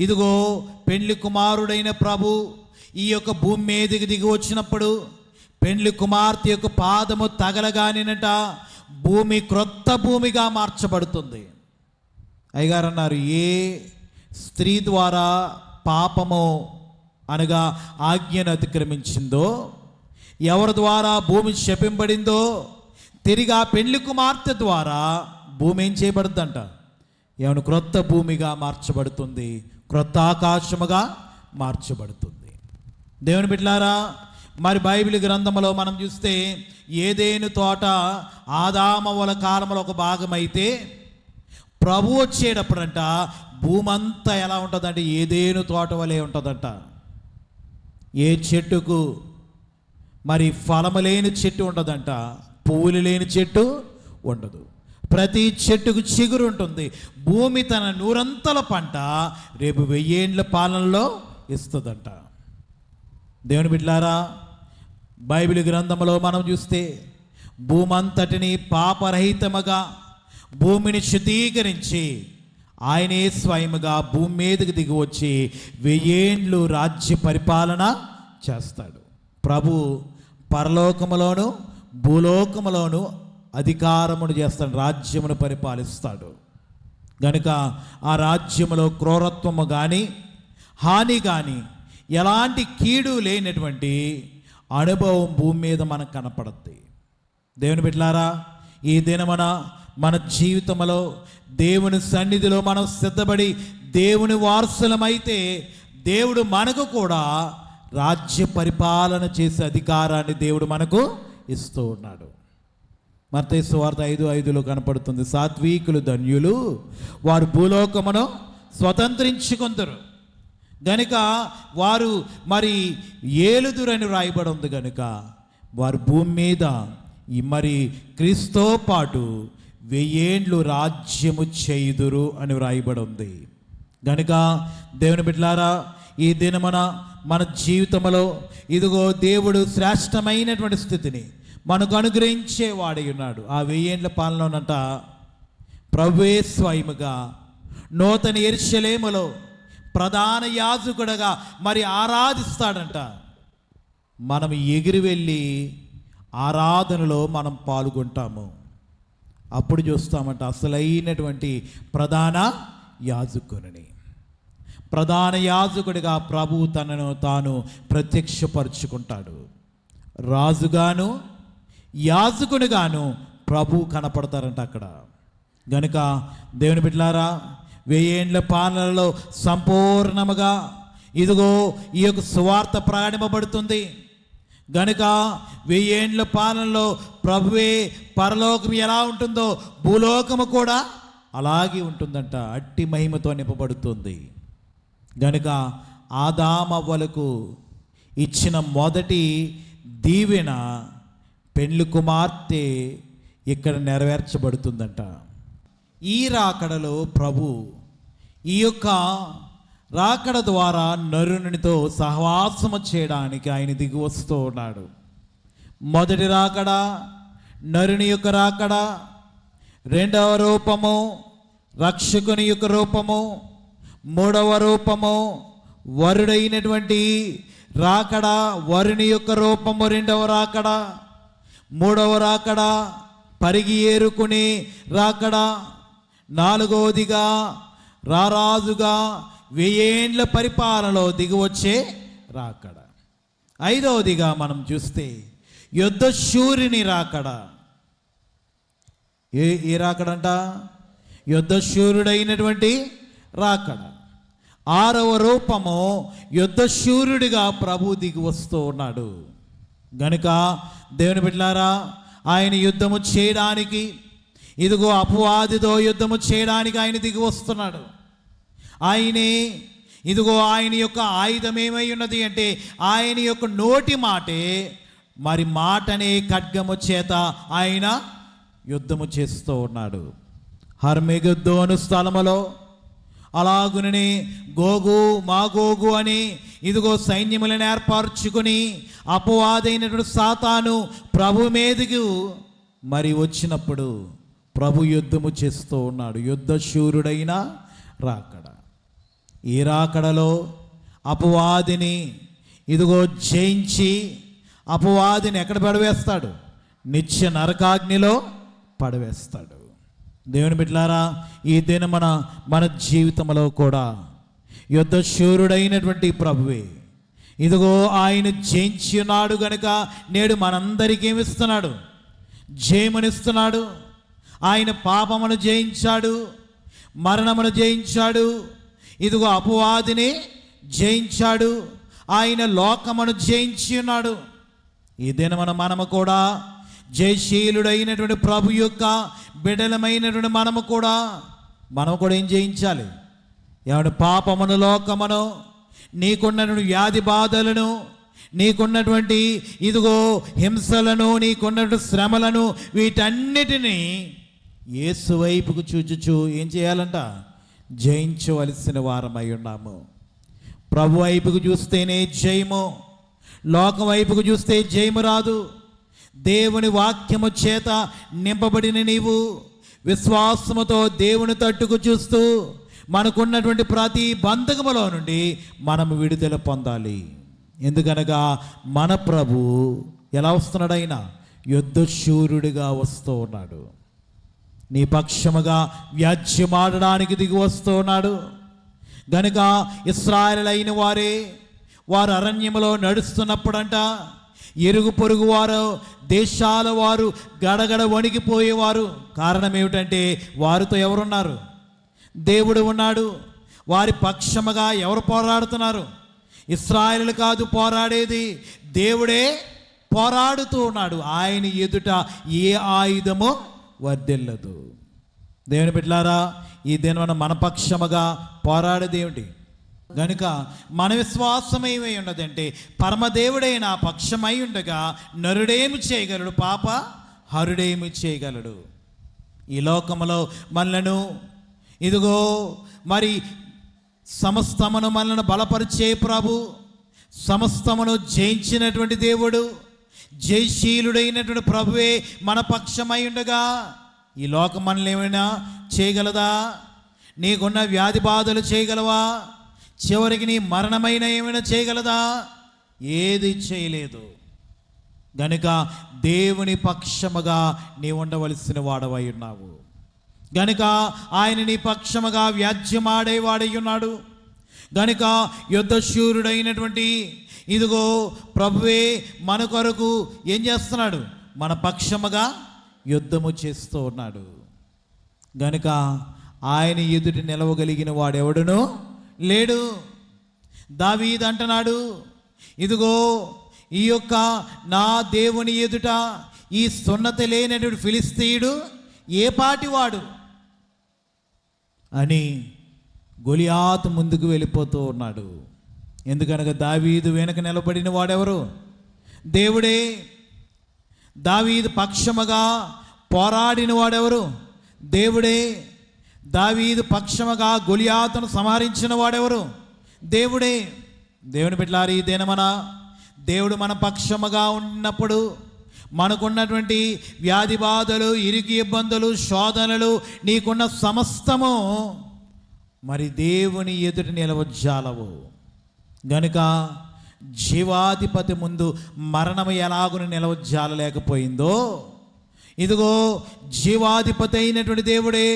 ఇదిగో పెండ్లి కుమారుడైన ప్రభు ఈ యొక్క భూమి మీదకి దిగి వచ్చినప్పుడు పెండ్లి కుమార్తె యొక్క పాదము తగలగానేనట భూమి క్రొత్త భూమిగా మార్చబడుతుంది. అయ్యగారు అన్నారు, ఏ స్త్రీ ద్వారా పాపము అనగా ఆజ్ఞను అతిక్రమించిందో, ఎవరి ద్వారా భూమి శపింపబడిందో, తిరిగి ఆ పెండ్లి కుమార్తె ద్వారా భూమి ఏం చేయబడుతుందంట? ఏమైనా క్రొత్త భూమిగా మార్చబడుతుంది, క్రొత్త ఆకాశముగా మార్చబడుతుంది. దేవుని బిడ్డలారా, మరి బైబిల్ గ్రంథంలో మనం చూస్తే ఏదేను తోట ఆదామవల కాలంలో ఒక భాగమైతే ప్రభు వచ్చేటప్పుడంట భూమి అంతా ఎలా ఉంటుందంటే ఏదేను తోట వలె ఉంటుందంట. ఏ చెట్టుకు మరి ఫలము లేని చెట్టు ఉండదంట, పువ్వులు లేని చెట్టు ఉండదు. ప్రతి చెట్టుకు చిగురు ఉంటుంది. భూమి తన 100 పంట రేపు 1000 ఏండ్ల పాలనలో ఇస్తుందంట. దేవుని బిడ్డలారా, బైబిల్ గ్రంథంలో మనం చూస్తే భూమంతటిని పాపరహితముగా భూమిని శుద్ధీకరించి ఆయనే స్వయముగా భూమి మీదకి దిగి వచ్చి 1000 ఏండ్లు రాజ్య పరిపాలన చేస్తాడు. ప్రభు పరలోకములోను భూలోకములోను అధికారమును చేస్తాడు, రాజ్యమును పరిపాలిస్తాడు. గనుక ఆ రాజ్యములో క్రూరత్వము కానీ హాని కానీ ఎలాంటి కీడు లేనటువంటి అనుభవం భూమి మీద మనకు కనపడుద్ది. దేవుని బిడ్డలారా, ఈ దినమున మన జీవితంలో దేవుని సన్నిధిలో మనం సిద్ధపడి దేవుని వారసులమైతే దేవుడు మనకు కూడా రాజ్య పరిపాలన చేసే అధికారాన్ని దేవుడు మనకు ఇస్తూ ఉన్నాడు. మత్తయి సువార్త 5:5 కనపడుతుంది, సాత్వికులు ధన్యులు, వారు భూలోకమును స్వతంత్రించుకొందరు. గనుక వారు మరి ఏలుదురని రాయబడి ఉంది. గనుక వారు భూమి మీద మరి క్రీస్తుతో పాటు 1000 ఏండ్లు రాజ్యము చేయుదురు అని వ్రాయబడి ఉంది. గనుక దేవుని బిడ్డలారా, ఈ దినమున మన జీవితంలో ఇదిగో దేవుడు శ్రేష్టమైనటువంటి స్థితిని మనకు అనుగ్రహించేవాడై ఉన్నాడు. ఆ 1000 ఏండ్ల పాలనలోనంట ప్రభువే స్వయముగా నూతన యెరూషలేములో ప్రధాన యాజకుడుగా మరి ఆరాధిస్తాడంట. మనం ఎగిరి వెళ్ళి ఆరాధనలో మనం పాల్గొంటాము. అప్పుడు చూస్తామంట అసలైనటువంటి ప్రధాన యాజకుని. ప్రధాన యాజకుడిగా ప్రభు తనను తాను ప్రత్యక్షపరుచుకుంటాడు. రాజుగాను యాజకునిగాను ప్రభు కనపడతారంట అక్కడ. గనుక దేవుని బిడ్డలారా, 1000 ఏండ్ల పాలనలో సంపూర్ణముగా ఇదిగో ఈ యొక్క సువార్త ప్రయాణింపబడుతుంది. గనుక 1000 ఏండ్ల పాలనలో ప్రభువే పరలోకం ఎలా ఉంటుందో భూలోకము కూడా అలాగే ఉంటుందంట, అట్టి మహిమతో నింపబడుతుంది. గనుక ఆదామవ్వలకు ఇచ్చిన మొదటి దీవెన పెండ్లి కుమార్తె ఇక్కడ నెరవేర్చబడుతుందంట. ఈ రాకడలో ప్రభు ఈ యొక్క రాకడ ద్వారా నరునితో సహవాసము చేయడానికి ఆయన దిగి వస్తూ ఉన్నాడు. మొదటి రాకడ నరుని యొక్క రాకడ, రెండవ రూపము రక్షకుని యొక్క రూపము, మూడవ రూపము వరుడైనటువంటి రాకడ, వరుని యొక్క రూపము రెండవ రాకడ, మూడవ రాకడ పరిగి ఏరుకునే రాకడ, నాలుగవదిగా రారాజుగా 1000 ఏండ్ల పరిపాలనలో దిగివచ్చే రాకడ. ఐదవదిగా మనం చూస్తే యుద్ధ శూరుని రాకడ. ఏ రాకడంట? యుద్ధ శూరుడైనటువంటి రాకడ. ఆరవ రూపము యుద్ధ శూరుడిగా ప్రభు దిగి వస్తూ ఉన్నాడు. గనుక దేవుని బిడ్డలారా, ఆయన యుద్ధము చేయడానికి, ఇదిగో అపవాదితో యుద్ధము చేయడానికి ఆయన దిగి వస్తున్నాడు. ఆయనే ఇదిగో ఆయన యొక్క ఆయుధం ఏమై ఉన్నది అంటే ఆయన యొక్క నోటి మాటే, మరి మాటనే ఖడ్గము చేత ఆయన యుద్ధము చేస్తూ ఉన్నాడు. హర్మెగద్దోను స్థలములో అలాగునని గోగు మాగోగు అని ఇదిగో సైన్యములను ఏర్పరచుకుని అపవాదైనటువంటి సాతాను ప్రభు మీదకు మరి వచ్చినప్పుడు ప్రభు యుద్ధము చేస్తూ ఉన్నాడు. యుద్ధ శూరుడైన రాకడ. ఈ రాకడలో అపవాదిని ఇదిగో జయించి అపవాదిని ఎక్కడ పడవేస్తాడు? నిత్య నరకాగ్నిలో పడవేస్తాడు. దేవుని బిడ్డలారా, ఈ దినమున మన జీవితంలో కూడా యుద్ధ శూరుడైనటువంటి ప్రభువే ఇదిగో ఆయన జయించి ఉన్నాడు. గనుక నేడు మనందరికీ ఏమిస్తున్నాడు? జయమునిస్తున్నాడు. ఆయన పాపమును జయించాడు, మరణమును జయించాడు, ఇదిగో అపవాదిని జయించాడు, ఆయన లోకమును జయించి ఉన్నాడు. ఈ దినమున మనము కూడా జయశీలుడైనటువంటి ప్రభు యొక్క బిడ్డలమైనటువంటి మనము కూడా ఏం జయించాలి? ఏమంటే పాపమును, లోకమును, నీకున్నటువంటి వ్యాధి బాధలను, నీకున్నటువంటి ఇదిగో హింసలను, నీకున్నటువంటి శ్రమలను, వీటన్నిటినీ యేసు వైపుకు చూచుచు ఏం చేయాలంట? జయించవలసిన వారమై ఉన్నాము. ప్రభు వైపుకు చూస్తేనే జయము, లోకం వైపుకు చూస్తే జయము రాదు. దేవుని వాక్యము చేత నింపబడిన నీవు విశ్వాసముతో దేవుని తట్టుకు చూస్తూ మనకున్నటువంటి ప్రతి బంధకములో నుండి మనము విడుదల పొందాలి. ఎందుకనగా మన ప్రభు ఎలా వస్తున్నాడు? ఆయన యుద్ధ శూరుడిగా వస్తూ ఉన్నాడు. నీ పక్షముగా వ్యాజ్యమాడడానికి దిగి వస్తూ ఉన్నాడు. గనుక ఇశ్రాయేలైన వారు అరణ్యములో నడుస్తున్నప్పుడంట ఇరుగు పొరుగు వారు, దేశాల వారు గడగడ వణికిపోయేవారు. కారణం ఏమిటంటే వారితో ఎవరున్నారు? దేవుడు ఉన్నాడు. వారి పక్షముగా ఎవరు పోరాడుతున్నారు? ఇశ్రాయేలు కాదు పోరాడేది, దేవుడే పోరాడుతూ ఉన్నాడు. ఆయన ఎదుట ఏ ఆయుధము వర్ధిల్లదు. దేవుని బిడ్డలారా, ఈ దినమున మన పక్షముగా పోరాడేది ఏమిటి? గనుక మన విశ్వాసం ఏమై ఉన్నదంటే పరమదేవుడైన పక్షమై ఉండగా నరుడేమి చేయగలడు? పాప హరుడేమి చేయగలడు? ఈ లోకములో మనలను ఇదిగో మరి సమస్తమును మనలను బలపరిచే ప్రభు, సమస్తమును జయించినటువంటి దేవుడు, జయశీలుడైనటువంటి ప్రభువే మన పక్షమై ఉండగా ఈ లోకం మనల్ని ఏమైనా చేయగలదా? నీకున్న వ్యాధి బాధలు చేయగలవా? చివరికి నీ మరణమైన ఏమైనా చేయగలదా? ఏది చేయలేదు. గనుక దేవుని పక్షముగా నీ ఉండవలసిన వాడవై ఉన్నావు. గనుక ఆయన నీ పక్షముగా వ్యాజ్యమాడేవాడై ఉన్నాడు. గనుక యుద్ధ శూరుడైనటువంటి ఇదిగో ప్రభువే మన కొరకు ఏం చేస్తున్నాడు? మన పక్షముగా యుద్ధము చేస్తూ ఉన్నాడు. గనుక ఆయన ఎదుటి నిలవగలిగిన వాడెవడునో లేడు. దావీదు అంటున్నాడు, ఇదిగో ఈ యొక్క నా దేవుని ఎదుట ఈ సున్నత లేనటువంటి ఫిలిస్తీయుడు ఏ పాటివాడు అని గొలియాతు ముందుకు వెళ్ళిపోతూ ఉన్నాడు. ఎందుకనగా దావీదు వెనక నిలబడిన వాడెవరు? దేవుడే. దావీదు పక్షముగా పోరాడిన వాడెవరు? దేవుడే. దావీదు పక్షముగా గొలియాతును సంహరించిన వాడెవరు? దేవుడే. దేవుని బిడ్డలారా, ఈ దినమన దేవుడు మన పక్షముగా ఉన్నప్పుడు మనకున్నటువంటి వ్యాధి బాధలు, ఇరుకు ఇబ్బందులు, శోధనలు, నీకున్న సమస్తము మరి దేవుని ఎదుట నిలవజాలవు గనుక జీవాధిపతి ముందు మరణము ఎలాగున నిలవజాలలేకపోయిందో, ఇదిగో జీవాధిపతి అయినటువంటి దేవుడే,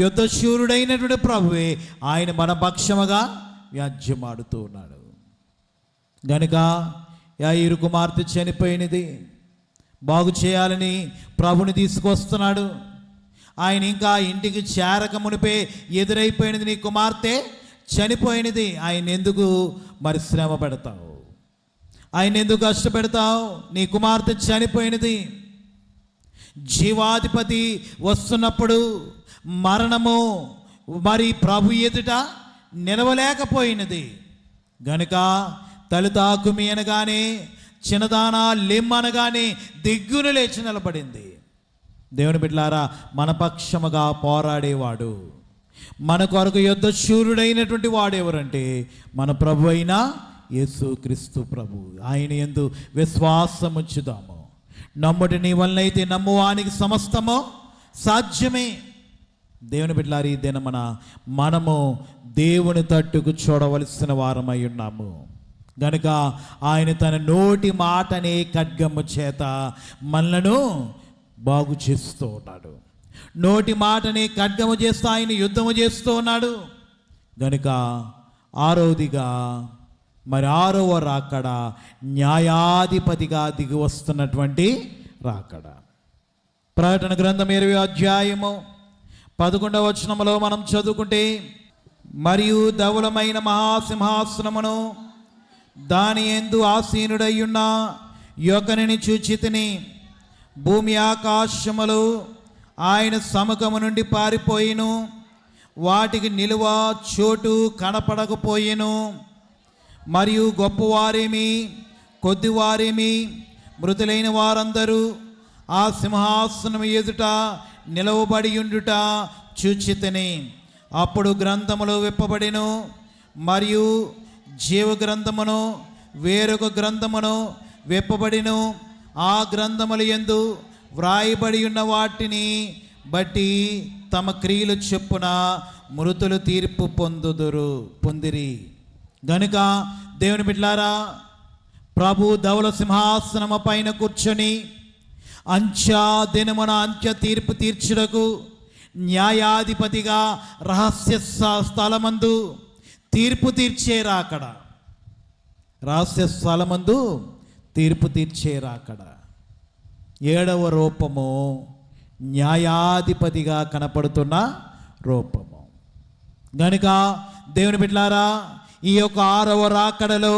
యుద్ధశూరుడైనటువంటి ప్రభువే ఆయన మన పక్షముగా వ్యాజ్యమాడుతూ ఉన్నాడు. గనుక యాయీరు కుమార్తె చనిపోయినది బాగు చేయాలని ప్రభుని తీసుకొస్తున్నాడు. ఆయన ఇంకా ఇంటికి చేరక మునిపే ఎదురైపోయినది, నీ కుమార్తె చనిపోయినది. ఆయన ఎందుకు మరి శ్రమ పెడతావు? ఆయన ఎందుకు కష్టపెడతావు? నీ కుమార్తె చనిపోయినది. జీవాధిపతి వస్తున్నప్పుడు మరణము మరి ప్రభు ఎదుట నిలవలేకపోయినది గనుక తలుతాకుమి అనగానే, చిన్నదానా లెమ్మనగానే దిగ్గున లేచి నిలబడింది. దేవుని బిడ్డలారా, మన పక్షముగా పోరాడేవాడు, మన కొరకు యుద్ధశూరుడైనటువంటి వాడు ఎవరంటే మన ప్రభు అయిన యేసుక్రీస్తు ప్రభు. ఆయన యందు విశ్వాసముంచుదాము. నమ్ముటి నీ వలనైతే నమ్మువానికి సమస్తము సాధ్యమే. దేవుని బిడ్డలారా, ఈ దినమున మనము దేవుని తట్టుకు చూడవలసిన వారమై ఉన్నాము గనుక ఆయన తన నోటి మాటనే ఖడ్గము చేత మనలను బాగు చేస్తూ ఉన్నాడు. నోటి మాటని ఖడ్గము చేస్తూ ఆయన యుద్ధము చేస్తూ ఉన్నాడు గనుక ఆరోదిగా మరి 6వ రాకడ న్యాయాధిపతిగా దిగి వస్తున్నటువంటి రాకడ. ప్రకటన గ్రంథం 20వ అధ్యాయము 11వ వచనములో మనం చదువుకుంటే, మరియు ధవలమైన మహాసింహాసనమును దాని యందు ఆసీనుడయ్యున్న యొకనిని చూచితిని. భూమి ఆకాశములు ఆయన సముఖము నుండి పారిపోయిను, వాటికి నిలువ చోటు కనపడకపోయెను. మరియు గొప్పవారేమి కొద్దివారేమి మృతులైన వారందరూ ఆ సింహాసనం ఎదుట నిలవబడి ఉండుట చూచితిని. అప్పుడు గ్రంథములు విప్పబడెను, మరియు జీవ గ్రంథమును వేరొక గ్రంథమును విప్పబడెను. ఆ గ్రంథముల యందు వ్రాయబడి ఉన్న వాటిని బట్టి తమ క్రియలు చొప్పున మృతులు తీర్పు పొందిరి. గనుక దేవుని బిడ్డలారా, ప్రభు ధవల సింహాసనము పైన కూర్చొని అంత్య దినమున అంత్య తీర్పు తీర్చుటకు న్యాయాధిపతిగా రహస్య స్థలమందు తీర్పు తీర్చే రాకడ. రహస్య స్థలమందు తీర్పు తీర్చే రాకడ. 7వ రూపము న్యాయాధిపతిగా కనపడుతున్న రూపము. గనుక దేవుని బిడ్డలారా, ఈ యొక్క 6వ రాకడలో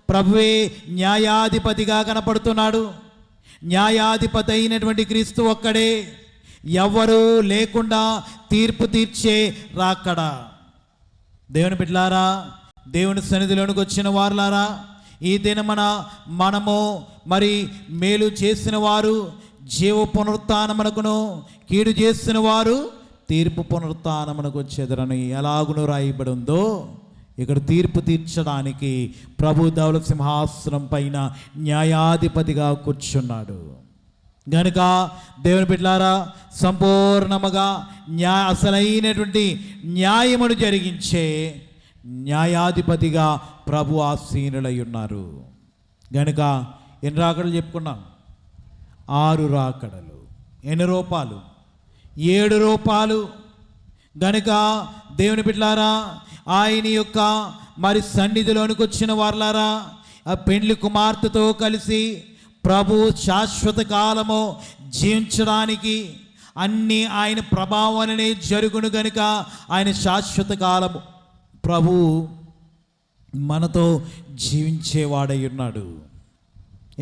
ప్రభువే న్యాయాధిపతిగా కనపడుతున్నాడు. న్యాయాధిపతి అయినటువంటి క్రీస్తు ఒక్కడే, ఎవ్వరూ లేకుండా తీర్పు తీర్చే రాకడ. దేవుని బిడ్డలారా, దేవుని సన్నిధిలోనికి వచ్చిన వారులారా, ఈ దినమున మనము మరి మేలు చేసిన వారు జీవ పునరుత్థానమునకును, కీడు చేసిన వారు తీర్పు పునరుత్థానమునకు వచ్చేదరని ఎలాగును రాయబడి ఉందో, ఇక్కడ తీర్పు తీర్చడానికి ప్రభు ధవల సింహాసనం పైన న్యాయాధిపతిగా కూర్చున్నాడు. గనుక దేవుని బిడ్డలారా, సంపూర్ణముగా అసలైనటువంటి న్యాయమును జరిగించే న్యాయాధిపతిగా ప్రభు ఆసీనులై ఉన్నారు. గనుక ఎన్ని రాకడలు చెప్పుకున్నాం? 6 రాకడలు. ఎన్ని రూపాలు? 7 రూపాలు. గనుక దేవుని బిడ్డలారా, ఆయన యొక్క మరి సన్నిధిలోనికి వచ్చిన వారులారా, ఆ పెండ్లి కుమార్తెతో కలిసి ప్రభు శాశ్వత కాలము జీవించడానికి అన్నీ ఆయన ప్రభావాలనే జరుగును. గనుక ఆయన శాశ్వత కాలము ప్రభు మనతో జీవించేవాడై ఉన్నాడు.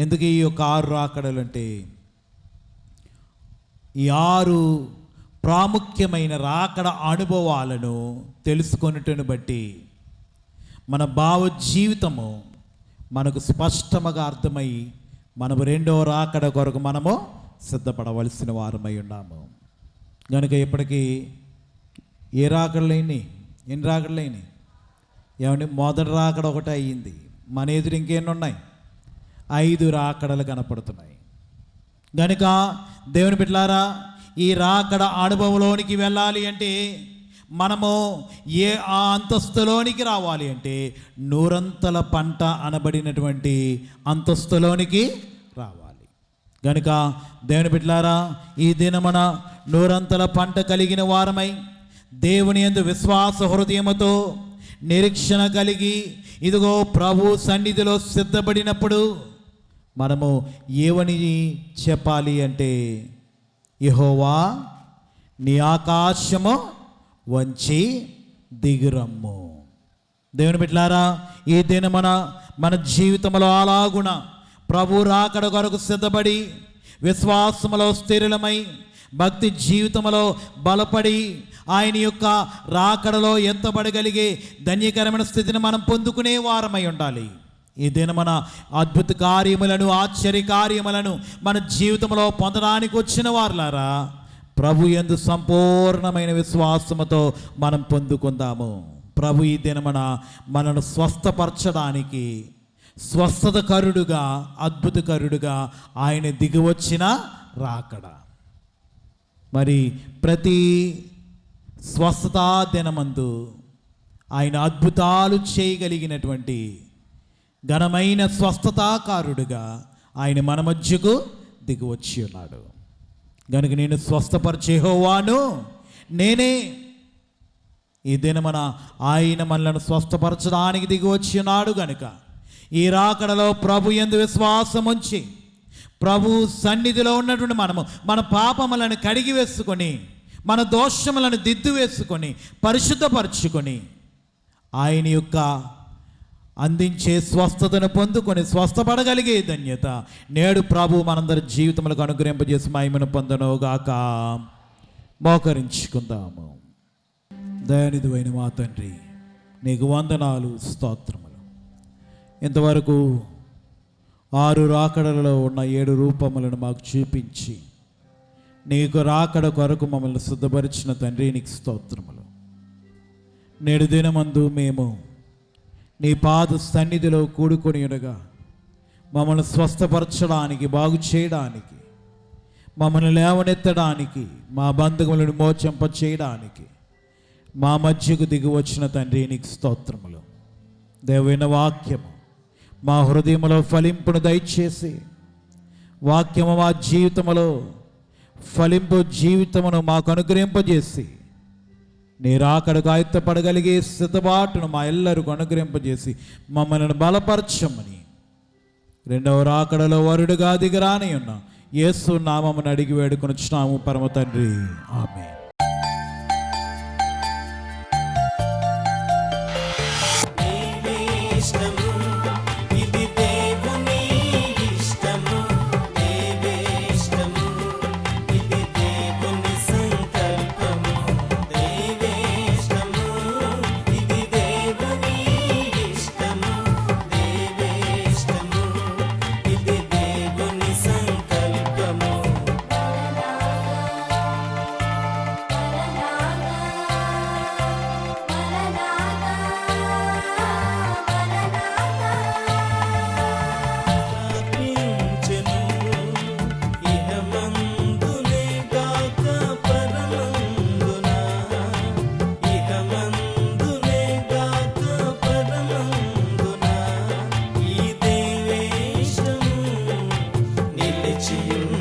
ఎందుకు ఈ యొక్క 6 రాకడలు అంటే, ఈ 6 ప్రాముఖ్యమైన రాకడ అనుభవాలను తెలుసుకొనుటను బట్టి మన భావ జీవితము మనకు స్పష్టంగా అర్థమై మనము 2వ రాకడ కొరకు మనము సిద్ధపడవలసిన వారమై ఉన్నాము. కనుక ఇప్పటికీ ఏ రాకడలైనాయి? ఎన్ని రాకడలైనాయి? ఏమండి, మొదటి రాకడ ఒకటి అయ్యింది. మన ఎదురు ఇంకెన్ని ఉన్నాయి? 5 రాకడలు కనపడుతున్నాయి. గనుక దేవుని బిడ్డలారా, ఈ రాకడ అనుభవంలోనికి వెళ్ళాలి అంటే మనము ఆ అంతస్తులోనికి రావాలి అంటే 100 పంట అనబడినటువంటి అంతస్తులోనికి రావాలి. గనుక దేవుని బిడ్డలారా, ఈ దినమున 100 పంట కలిగిన వారమై దేవుని యందు విశ్వాస హృదయముతో నిరీక్షణ కలిగి ఇదిగో ప్రభు సన్నిధిలో సిద్ధపడినప్పుడు మనము ఏమని చెప్పాలి అంటే, యెహోవా నీ ఆకాశము వంచి దిగురమ్ము. దేవుని బిడ్డలారా, ఈ దినమున మన జీవితంలో అలాగున ప్రభు రాకడ కొరకు సిద్ధపడి విశ్వాసములో స్థిరులమై భక్తి జీవితంలో బలపడి ఆయన యొక్క రాకడలో ఎత్తబడగలిగే ధన్యకరమైన స్థితిని మనం పొందుకునే వారమై ఉండాలి. ఈ దినమున అద్భుత కార్యములను, ఆశ్చర్య కార్యములను మన జీవితంలో పొందడానికి వచ్చిన వారులారా, ప్రభు యందు సంపూర్ణమైన విశ్వాసముతో మనం పొందుకుందాము. ప్రభు ఈ దినమున మనను స్వస్థపరచడానికి స్వస్థతకరుడుగా, అద్భుతకరుడుగా ఆయన దిగివచ్చిన రాకడ. మరి ప్రతి స్వస్థతా దినమందు ఆయన అద్భుతాలు చేయగలిగినటువంటి ఘనమైన స్వస్థతాకారుడుగా ఆయన మన మధ్యకు దిగివచ్చి ఉన్నాడు. గనుక నేను స్వస్థపరిచే యెహోవాను నేనే. ఈ దినమున ఆయన మనలను స్వస్థపరచడానికి దిగివచ్చి ఉన్నాడు. గనుక ఈ రాకడలో ప్రభు యందు విశ్వాసం ఉంచి ప్రభు సన్నిధిలో ఉన్నటువంటి మనము మన పాపములను కడిగి వేసుకొని, మన దోషములను దిద్దు వేసుకొని, పరిశుద్ధపరచుకొని ఆయన యొక్క అందించే స్వస్థతను పొందుకొని స్వస్థపడగలిగే ధన్యత నేడు ప్రభు మనందరి జీవితములకు అనుగ్రహింపజేసి మహిమను పొందనుగాక. మోకరించుకుందాము. దయానిధివైన మా తండ్రి, నీకు వందనాలు, స్తోత్రములు. ఇంతవరకు 6 రాకడలలో ఉన్న 7 రూపములను మాకు చూపించి నీకు రాకడ కొరకు మమ్మల్ని సిద్ధపరిచిన తండ్రి, నీకు స్తోత్రములు. నేడు దినమందు మేము నీ పాద సన్నిధిలో కూడుకొని ఉండగా మమ్మల్ని స్వస్థపరచడానికి, బాగు చేయడానికి, మమ్మల్ని లేవనెత్తడానికి, మా బంధువులను మోచంప చేయడానికి మా మధ్యకు దిగి వచ్చిన తండ్రి, నీకు స్తోత్రములు. దేవుని వాక్యము మా హృదయములో ఫలింపును దయచేసి, వాక్యము మా జీవితములో ఫలింపు జీవితమును మాకు అనుగ్రహింపజేసి, నీ రాకడకు ఆయత్తపడగలిగే సిద్ధబాటును మా ఎల్లరికూ అనుగ్రహింపజేసి మమ్మల్ని బలపరచమని 2వ రాకడలో వరుడుగా దిగరాని ఉన్న యేసు నామమును అడిగి వేడుకొనుచున్నాము పరమ తండ్రి, ఆమేన్. నిలిచియున్న